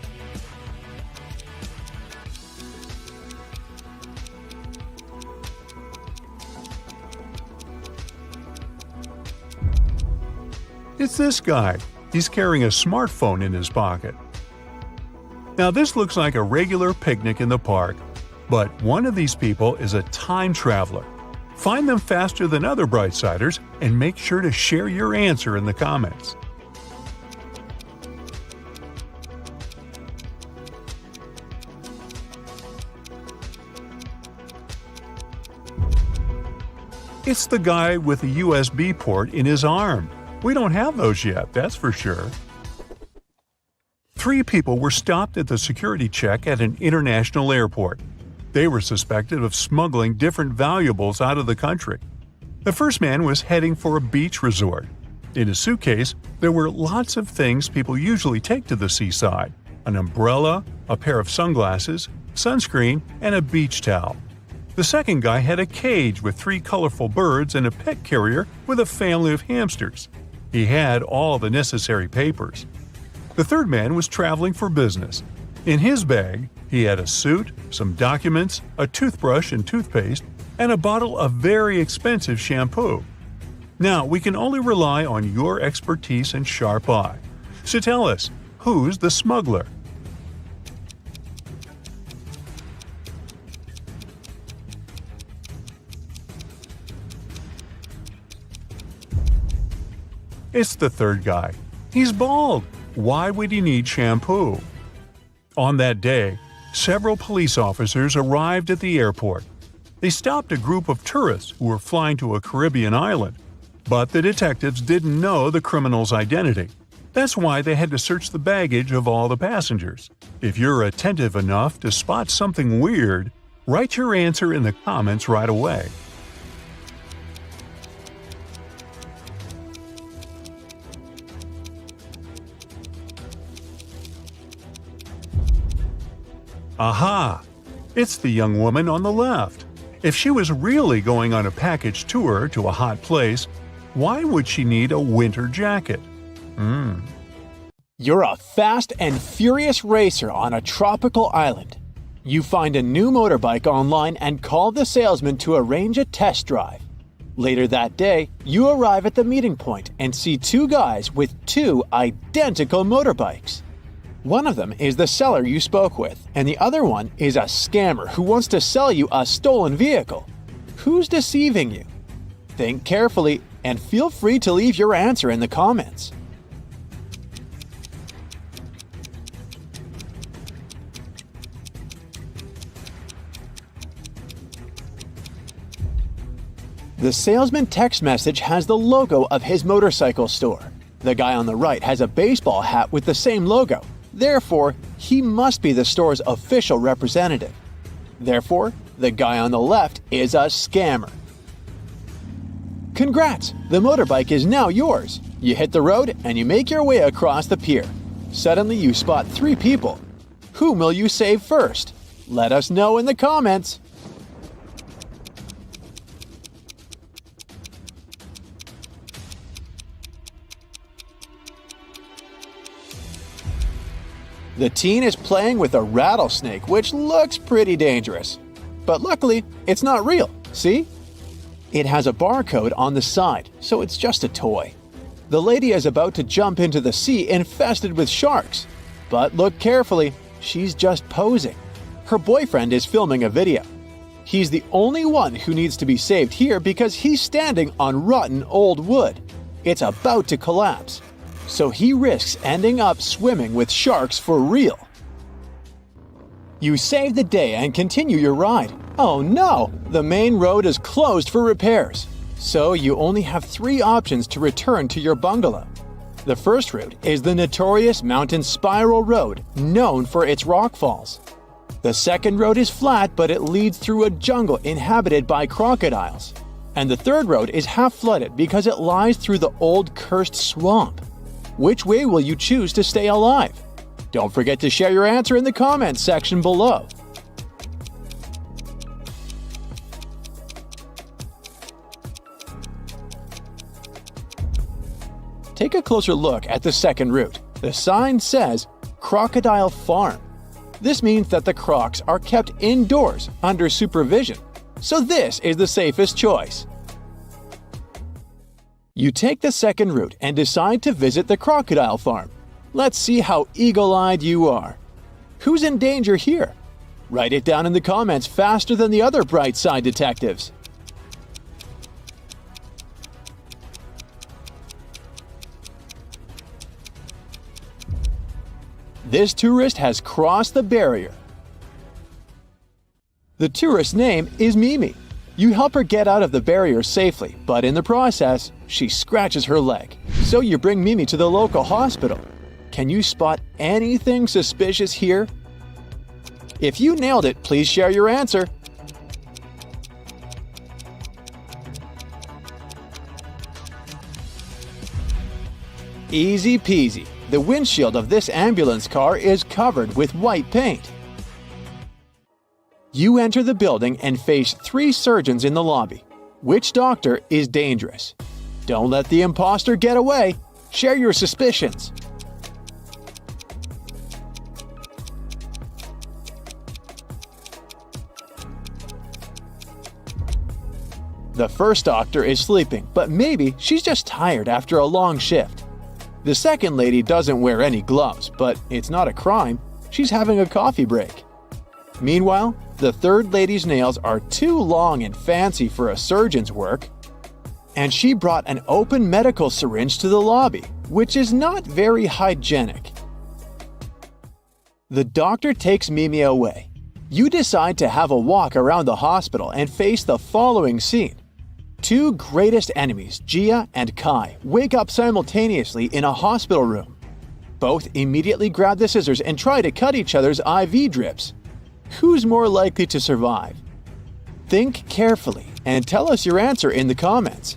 It's this guy. He's carrying a smartphone in his pocket. Now this looks like a regular picnic in the park, but one of these people is a time traveler. Find them faster than other Brightsiders and make sure to share your answer in the comments. It's the guy with a USB port in his arm. We don't have those yet, that's for sure. 3 people were stopped at the security check at an international airport. They were suspected of smuggling different valuables out of the country. The first man was heading for a beach resort. In his suitcase, there were lots of things people usually take to the seaside: an umbrella, a pair of sunglasses, sunscreen, and a beach towel. The second guy had a cage with 3 colorful birds and a pet carrier with a family of hamsters. He had all the necessary papers. The third man was traveling for business. In his bag, he had a suit, some documents, a toothbrush and toothpaste, and a bottle of very expensive shampoo. Now, we can only rely on your expertise and sharp eye. So tell us, who's the smuggler? It's the third guy. He's bald. Why would he need shampoo? On that day, several police officers arrived at the airport. They stopped a group of tourists who were flying to a Caribbean island. But the detectives didn't know the criminal's identity. That's why they had to search the baggage of all the passengers. If you're attentive enough to spot something weird, write your answer in the comments right away. Aha! It's the young woman on the left. If she was really going on a package tour to a hot place, why would she need a winter jacket? You're a fast and furious racer on a tropical island. You find a new motorbike online and call the salesman to arrange a test drive. Later that day, you arrive at the meeting point and see 2 guys with 2 identical motorbikes. One of them is the seller you spoke with, and the other one is a scammer who wants to sell you a stolen vehicle. Who's deceiving you? Think carefully and feel free to leave your answer in the comments. The salesman text message has the logo of his motorcycle store. The guy on the right has a baseball hat with the same logo. Therefore, he must be the store's official representative. Therefore, the guy on the left is a scammer. Congrats! The motorbike is now yours. You hit the road and you make your way across the pier. Suddenly you spot 3 people. Whom will you save first? Let us know in the comments. The teen is playing with a rattlesnake, which looks pretty dangerous. But luckily, it's not real, see? It has a barcode on the side, so it's just a toy. The lady is about to jump into the sea infested with sharks. But look carefully, she's just posing. Her boyfriend is filming a video. He's the only one who needs to be saved here because he's standing on rotten old wood. It's about to collapse. So he risks ending up swimming with sharks for real. You save the day and continue your ride. Oh no! The main road is closed for repairs. So you only have 3 options to return to your bungalow. The first route is the notorious mountain spiral road, known for its rockfalls. The second road is flat, but it leads through a jungle inhabited by crocodiles. And the third road is half flooded because it lies through the old cursed swamp. Which way will you choose to stay alive? Don't forget to share your answer in the comments section below. Take a closer look at the second route. The sign says Crocodile Farm. This means that the crocs are kept indoors under supervision. So this is the safest choice. You take the second route and decide to visit the crocodile farm. Let's see how eagle-eyed you are. Who's in danger here? Write it down in the comments faster than the other bright side detectives. This tourist has crossed the barrier. The tourist's name is Mimi. You help her get out of the barrier safely, but in the process, she scratches her leg. So you bring Mimi to the local hospital. Can you spot anything suspicious here? If you nailed it, please share your answer. Easy peasy. The windshield of this ambulance car is covered with white paint. You enter the building and face 3 surgeons in the lobby. Which doctor is dangerous? Don't let the imposter get away. Share your suspicions. The first doctor is sleeping, but maybe she's just tired after a long shift. The second lady doesn't wear any gloves, but it's not a crime. She's having a coffee break. Meanwhile, the third lady's nails are too long and fancy for a surgeon's work, and she brought an open medical syringe to the lobby, which is not very hygienic. The doctor takes Mimi away. You decide to have a walk around the hospital and face the following scene. 2 greatest enemies, Gia and Kai, wake up simultaneously in a hospital room. Both immediately grab the scissors and try to cut each other's IV drips. Who's more likely to survive? Think carefully and tell us your answer in the comments.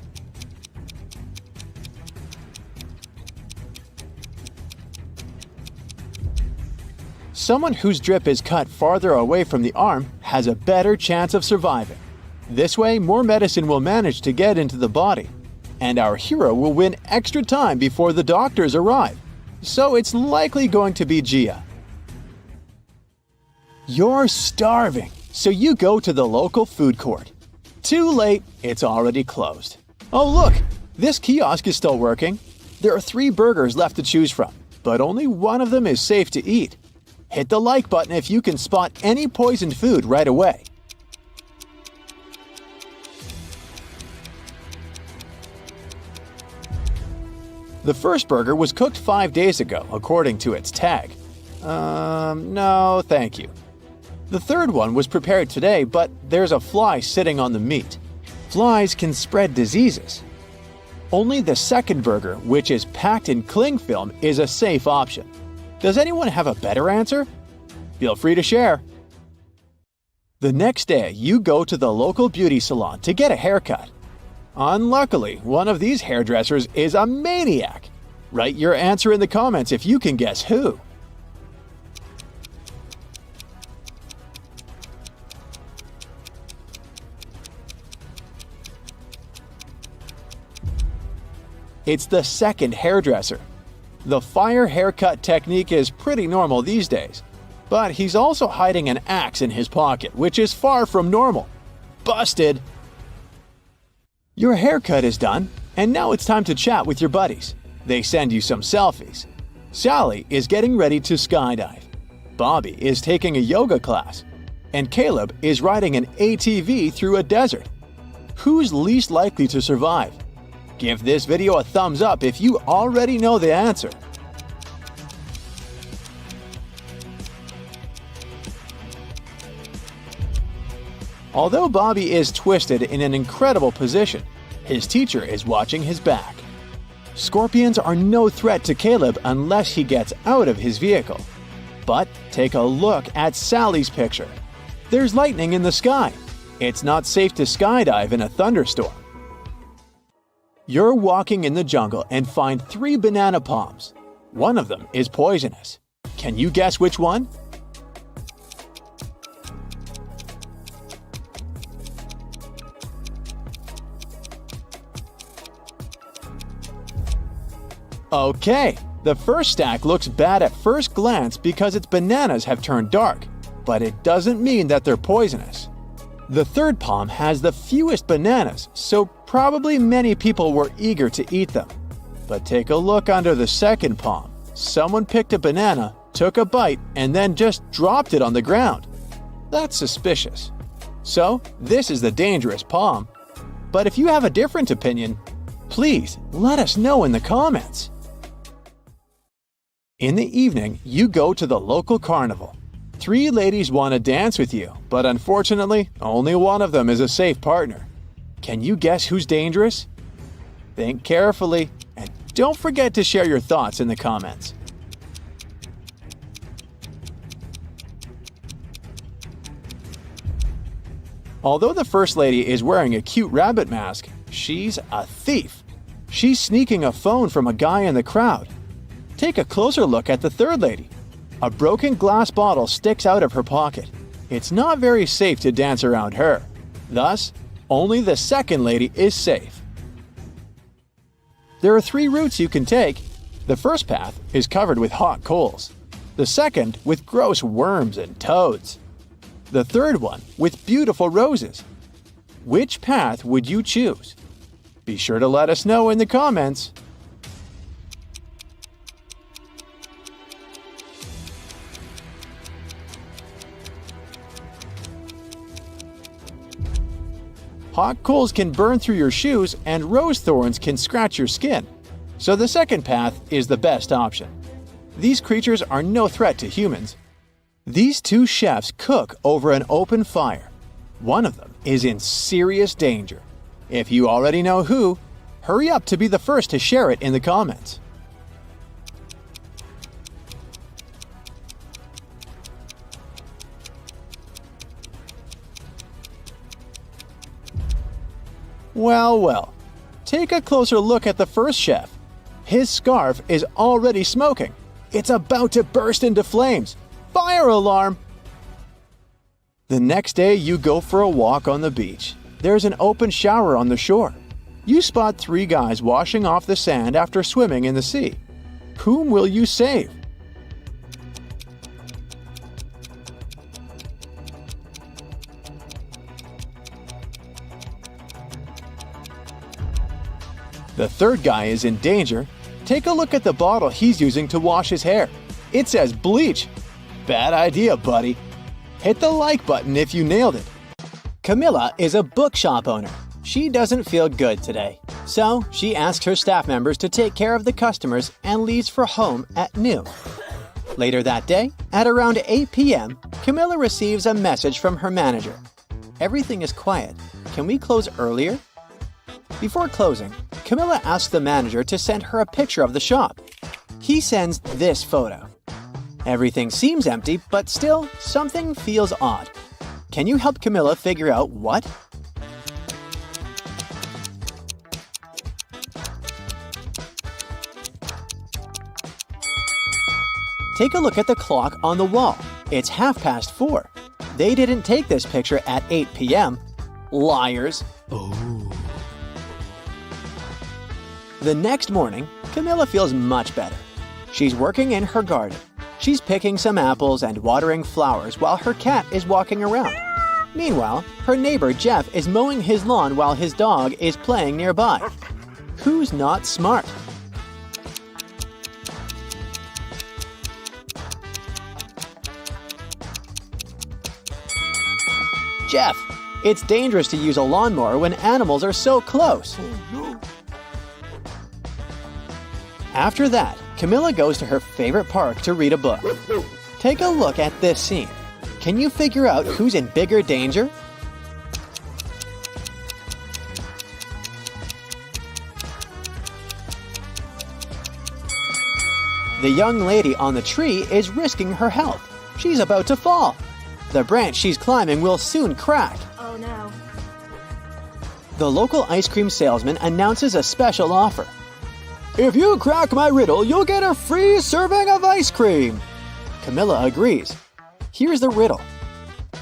Someone whose drip is cut farther away from the arm has a better chance of surviving. This way, more medicine will manage to get into the body, and our hero will win extra time before the doctors arrive. So it's likely going to be Gia. You're starving, so you go to the local food court. Too late, it's already closed. Oh look, this kiosk is still working. There are 3 burgers left to choose from, but only one of them is safe to eat. Hit the like button if you can spot any poisoned food right away. The first burger was cooked 5 days ago, according to its tag. No, thank you. The third one was prepared today, but there's a fly sitting on the meat. Flies can spread diseases. Only the second burger, which is packed in cling film, is a safe option. Does anyone have a better answer? Feel free to share. The next day, you go to the local beauty salon to get a haircut. Unluckily, one of these hairdressers is a maniac. Write your answer in the comments if you can guess who. It's the second hairdresser. The fire haircut technique is pretty normal these days, but he's also hiding an axe in his pocket, which is far from normal. Busted! Your haircut is done, and now it's time to chat with your buddies. They send you some selfies. Sally is getting ready to skydive. Bobby is taking a yoga class. And Caleb is riding an ATV through a desert. Who's least likely to survive? Give this video a thumbs up if you already know the answer. Although Bobby is twisted in an incredible position, his teacher is watching his back. Scorpions are no threat to Caleb unless he gets out of his vehicle. But take a look at Sally's picture. There's lightning in the sky. It's not safe to skydive in a thunderstorm. You're walking in the jungle and find 3 banana palms. One of them is poisonous. Can you guess which one? Okay, the first stack looks bad at first glance because its bananas have turned dark, but it doesn't mean that they're poisonous. The third palm has the fewest bananas, so probably many people were eager to eat them. But take a look under the second palm. Someone picked a banana, took a bite, and then just dropped it on the ground. That's suspicious. So, this is the dangerous palm. But if you have a different opinion, please let us know in the comments. In the evening, you go to the local carnival. 3 ladies want to dance with you, but unfortunately, only one of them is a safe partner. Can you guess who's dangerous? Think carefully, and don't forget to share your thoughts in the comments. Although the First Lady is wearing a cute rabbit mask, she's a thief. She's sneaking a phone from a guy in the crowd. Take a closer look at the Third Lady. A broken glass bottle sticks out of her pocket. It's not very safe to dance around her. Thus, only the Second Lady is safe. There are 3 routes you can take. The first path is covered with hot coals. The second with gross worms and toads. The third one with beautiful roses. Which path would you choose? Be sure to let us know in the comments. Hot coals can burn through your shoes and rose thorns can scratch your skin. So the second path is the best option. These creatures are no threat to humans. These 2 chefs cook over an open fire. One of them is in serious danger. If you already know who, hurry up to be the first to share it in the comments. Well, well, take a closer look at the first chef. His scarf is already smoking. It's about to burst into flames. Fire alarm! The next day you go for a walk on the beach. There's an open shower on the shore. You spot 3 guys washing off the sand after swimming in the sea. Whom will you save? The third guy is in danger. Take a look at the bottle he's using to wash his hair. It says bleach. Bad idea, buddy. Hit the like button if you nailed it. Camilla is a bookshop owner. She doesn't feel good today. So she asks her staff members to take care of the customers and leaves for home at noon. Later that day, at around 8 p.m., Camilla receives a message from her manager. Everything is quiet. Can we close earlier? Before closing, Camilla asks the manager to send her a picture of the shop. He sends this photo. Everything seems empty, but still, something feels odd. Can you help Camilla figure out what? Take a look at the clock on the wall. It's 4:30. They didn't take this picture at 8 p.m. Liars. The next morning, Camilla feels much better. She's working in her garden. She's picking some apples and watering flowers while her cat is walking around. Meanwhile, her neighbor Jeff is mowing his lawn while his dog is playing nearby. Who's not smart? Jeff, it's dangerous to use a lawnmower when animals are so close. After that, Camilla goes to her favorite park to read a book. Take a look at this scene. Can you figure out who's in bigger danger? The young lady on the tree is risking her health. She's about to fall. The branch she's climbing will soon crack. Oh no. The local ice cream salesman announces a special offer. If you crack my riddle, you'll get a free serving of ice cream. Camilla agrees. Here's the riddle.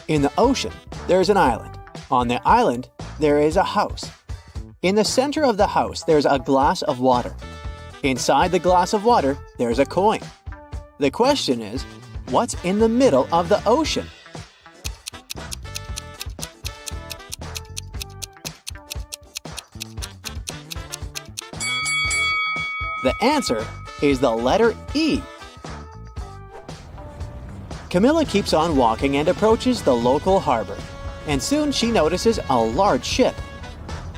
In the ocean, there's an island. On the island, there is a house. In the center of the house, there's a glass of water. Inside the glass of water, there's a coin. The question is, what's in the middle of the ocean? The answer is the letter E. Camilla keeps on walking and approaches the local harbor. And soon she notices a large ship.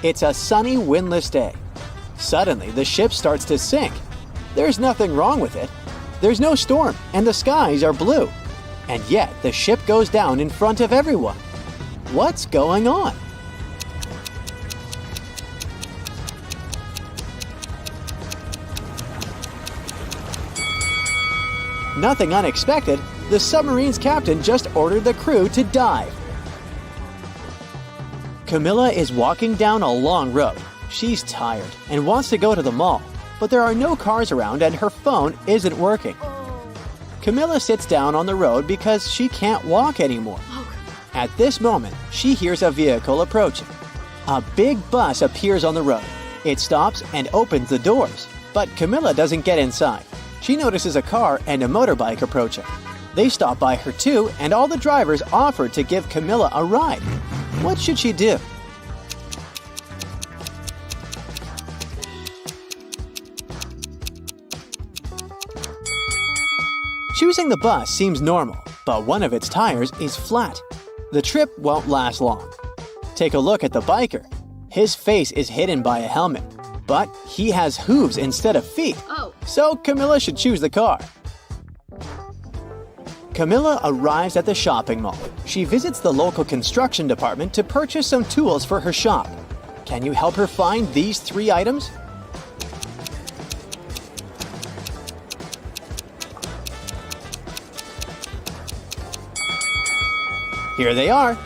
It's a sunny, windless day. Suddenly, the ship starts to sink. There's nothing wrong with it. There's no storm, and the skies are blue. And yet, the ship goes down in front of everyone. What's going on? Nothing unexpected. The submarine's captain just ordered the crew to dive. Camilla is walking down a long road. She's tired and wants to go to the mall, but there are no cars around and her phone isn't working. Camilla sits down on the road because she can't walk anymore. At this moment, she hears a vehicle approaching. A big bus appears on the road. It stops and opens the doors, but Camilla doesn't get inside. She notices a car and a motorbike approaching. They stop by her too, and all the drivers offer to give Camilla a ride. What should she do? Choosing the bus seems normal, but one of its tires is flat. The trip won't last long. Take a look at the biker. His face is hidden by a helmet, but he has hooves instead of feet. So Camilla should choose the car. Camilla arrives at the shopping mall. She visits the local construction department to purchase some tools for her shop. Can you help her find these 3 items? Here they are.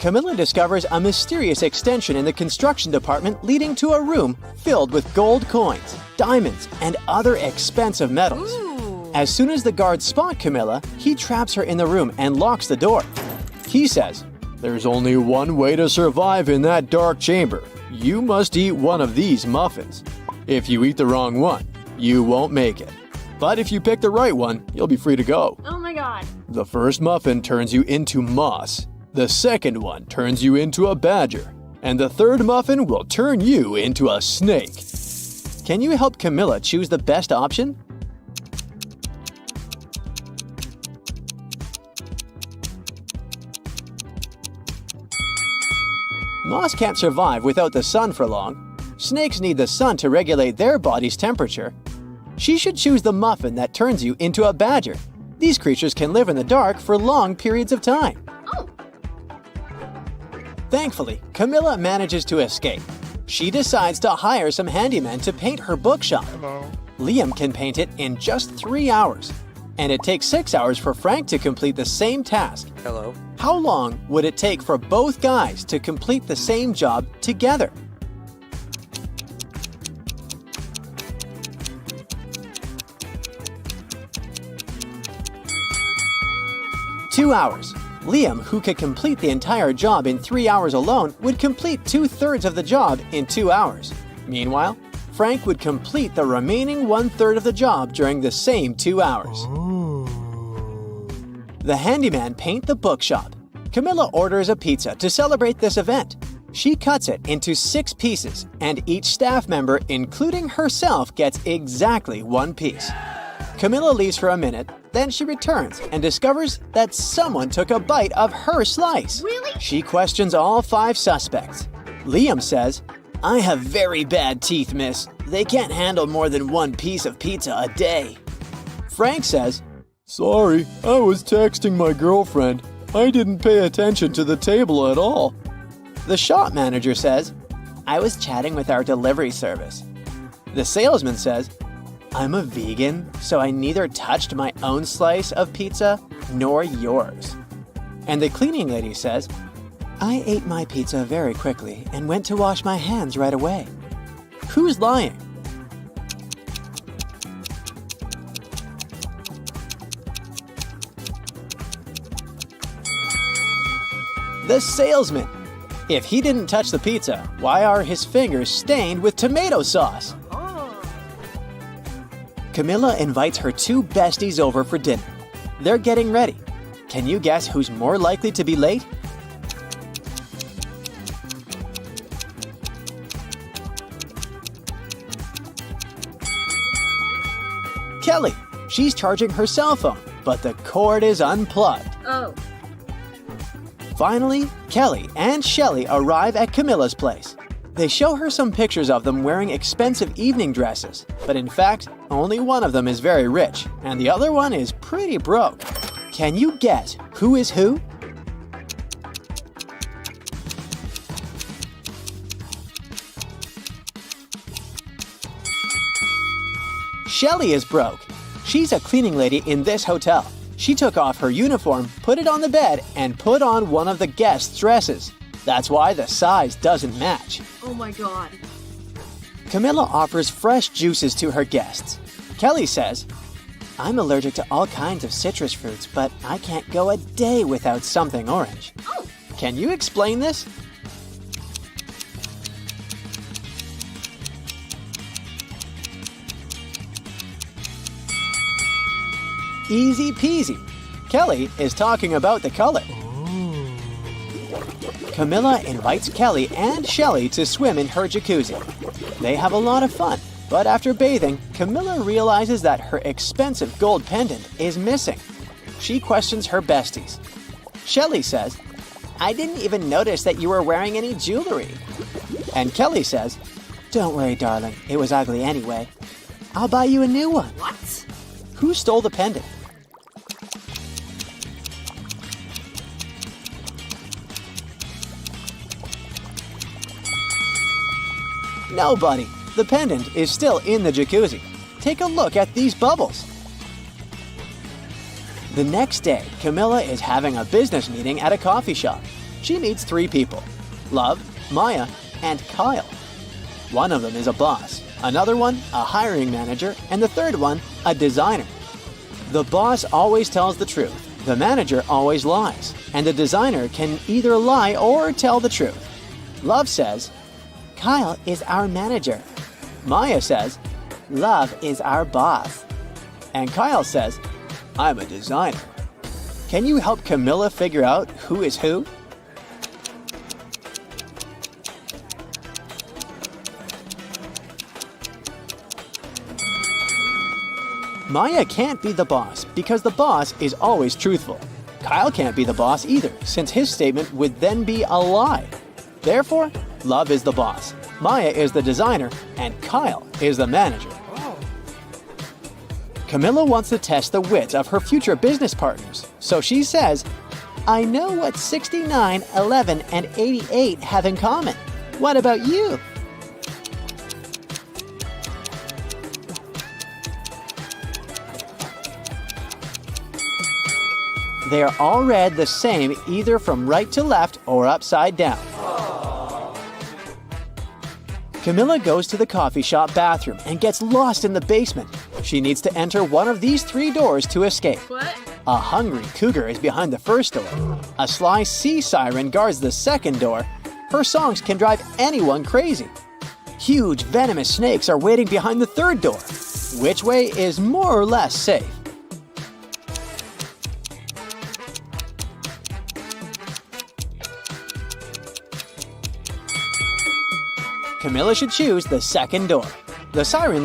Camilla discovers a mysterious extension in the construction department leading to a room filled with gold coins, diamonds, and other expensive metals. As soon as the guards spot Camilla, he traps her in the room and locks the door. He says, "There's only one way to survive in that dark chamber. You must eat one of these muffins. If you eat the wrong one, you won't make it. But if you pick the right one, you'll be free to go." Oh my god. The first muffin turns you into moss. The second one turns you into a badger. And the third muffin will turn you into a snake. Can you help Camilla choose the best option? Moss can't survive without the sun for long. Snakes need the sun to regulate their body's temperature. She should choose the muffin that turns you into a badger. These creatures can live in the dark for long periods of time. Thankfully, Camilla manages to escape. She decides to hire some handymen to paint her bookshop. Liam can paint it in just 3 hours. And it takes 6 hours for Frank to complete the same task. How long would it take for both guys to complete the same job together? Two hours. Liam, who could complete the entire job in 3 hours alone, would complete 2/3 of the job in 2 hours. Meanwhile, Frank would complete the remaining 1/3 of the job during the same 2 hours. The handyman paint the bookshop. Camilla orders a pizza to celebrate this event. She cuts it into 6 pieces, and each staff member, including herself, gets exactly 1 piece. Camilla leaves for a minute, then she returns and discovers that someone took a bite of her slice. Really? She questions all 5 suspects. Liam says, "I have very bad teeth, miss. They can't handle more than 1 piece of pizza a day." Frank says, "Sorry, I was texting my girlfriend. I didn't pay attention to the table at all." The shop manager says, "I was chatting with our delivery service." The salesman says, "I'm a vegan, so I neither touched my own slice of pizza nor yours." And the cleaning lady says, "I ate my pizza very quickly and went to wash my hands right away." Who's lying? The salesman. If he didn't touch the pizza, why are his fingers stained with tomato sauce? Camilla invites her 2 besties over for dinner. They're getting ready. Can you guess who's more likely to be late? Kelly. She's charging her cell phone, but the cord is unplugged. Finally, Kelly and Shelly arrive at Camilla's place. They show her some pictures of them wearing expensive evening dresses, but in fact, only one of them is very rich, and the other one is pretty broke. Can you guess who is who? Shelly is broke. She's a cleaning lady in this hotel. She took off her uniform, put it on the bed, and put on one of the guests' dresses. That's why the size doesn't match. Oh my god. Camilla offers fresh juices to her guests. Kelly says, I'm allergic to all kinds of citrus fruits, but I can't go a day without something orange. Oh. Can you explain this? Easy peasy. Kelly is talking about the color. Camilla invites Kelly and Shelly to swim in her jacuzzi. They have a lot of fun, but after bathing, Camilla realizes that her expensive gold pendant is missing. She questions her besties. Shelly says, I didn't even notice that you were wearing any jewelry. And Kelly says, Don't worry, darling, it was ugly anyway. I'll buy you a new one. What? Who stole the pendant? Nobody. The pendant is still in the jacuzzi. Take a look at these bubbles. The next day, Camilla is having a business meeting at a coffee shop. She meets 3 people: Love, Maya, and Kyle. One of them is a boss, another one a hiring manager, and the third one a designer. The boss always tells the truth, the manager always lies, and the designer can either lie or tell the truth. Love says, Kyle is our manager. Maya says, Love is our boss. And Kyle says, I'm a designer. Can you help Camilla figure out who is who? Maya can't be the boss because the boss is always truthful. Kyle can't be the boss either, since his statement would then be a lie. Therefore, Love is the boss, Maya is the designer, and Kyle is the manager. Camilla wants to test the wits of her future business partners, so she says, I know what 69, 11, and 88 have in common. What about you? They are all read the same either from right to left or upside down. Camilla goes to the coffee shop bathroom and gets lost in the basement. She needs to enter one of these 3 doors to escape. What? A hungry cougar is behind the first door. A sly sea siren guards the second door. Her songs can drive anyone crazy. Huge venomous snakes are waiting behind the third door. Which way is more or less safe? Camilla should choose the second door. The siren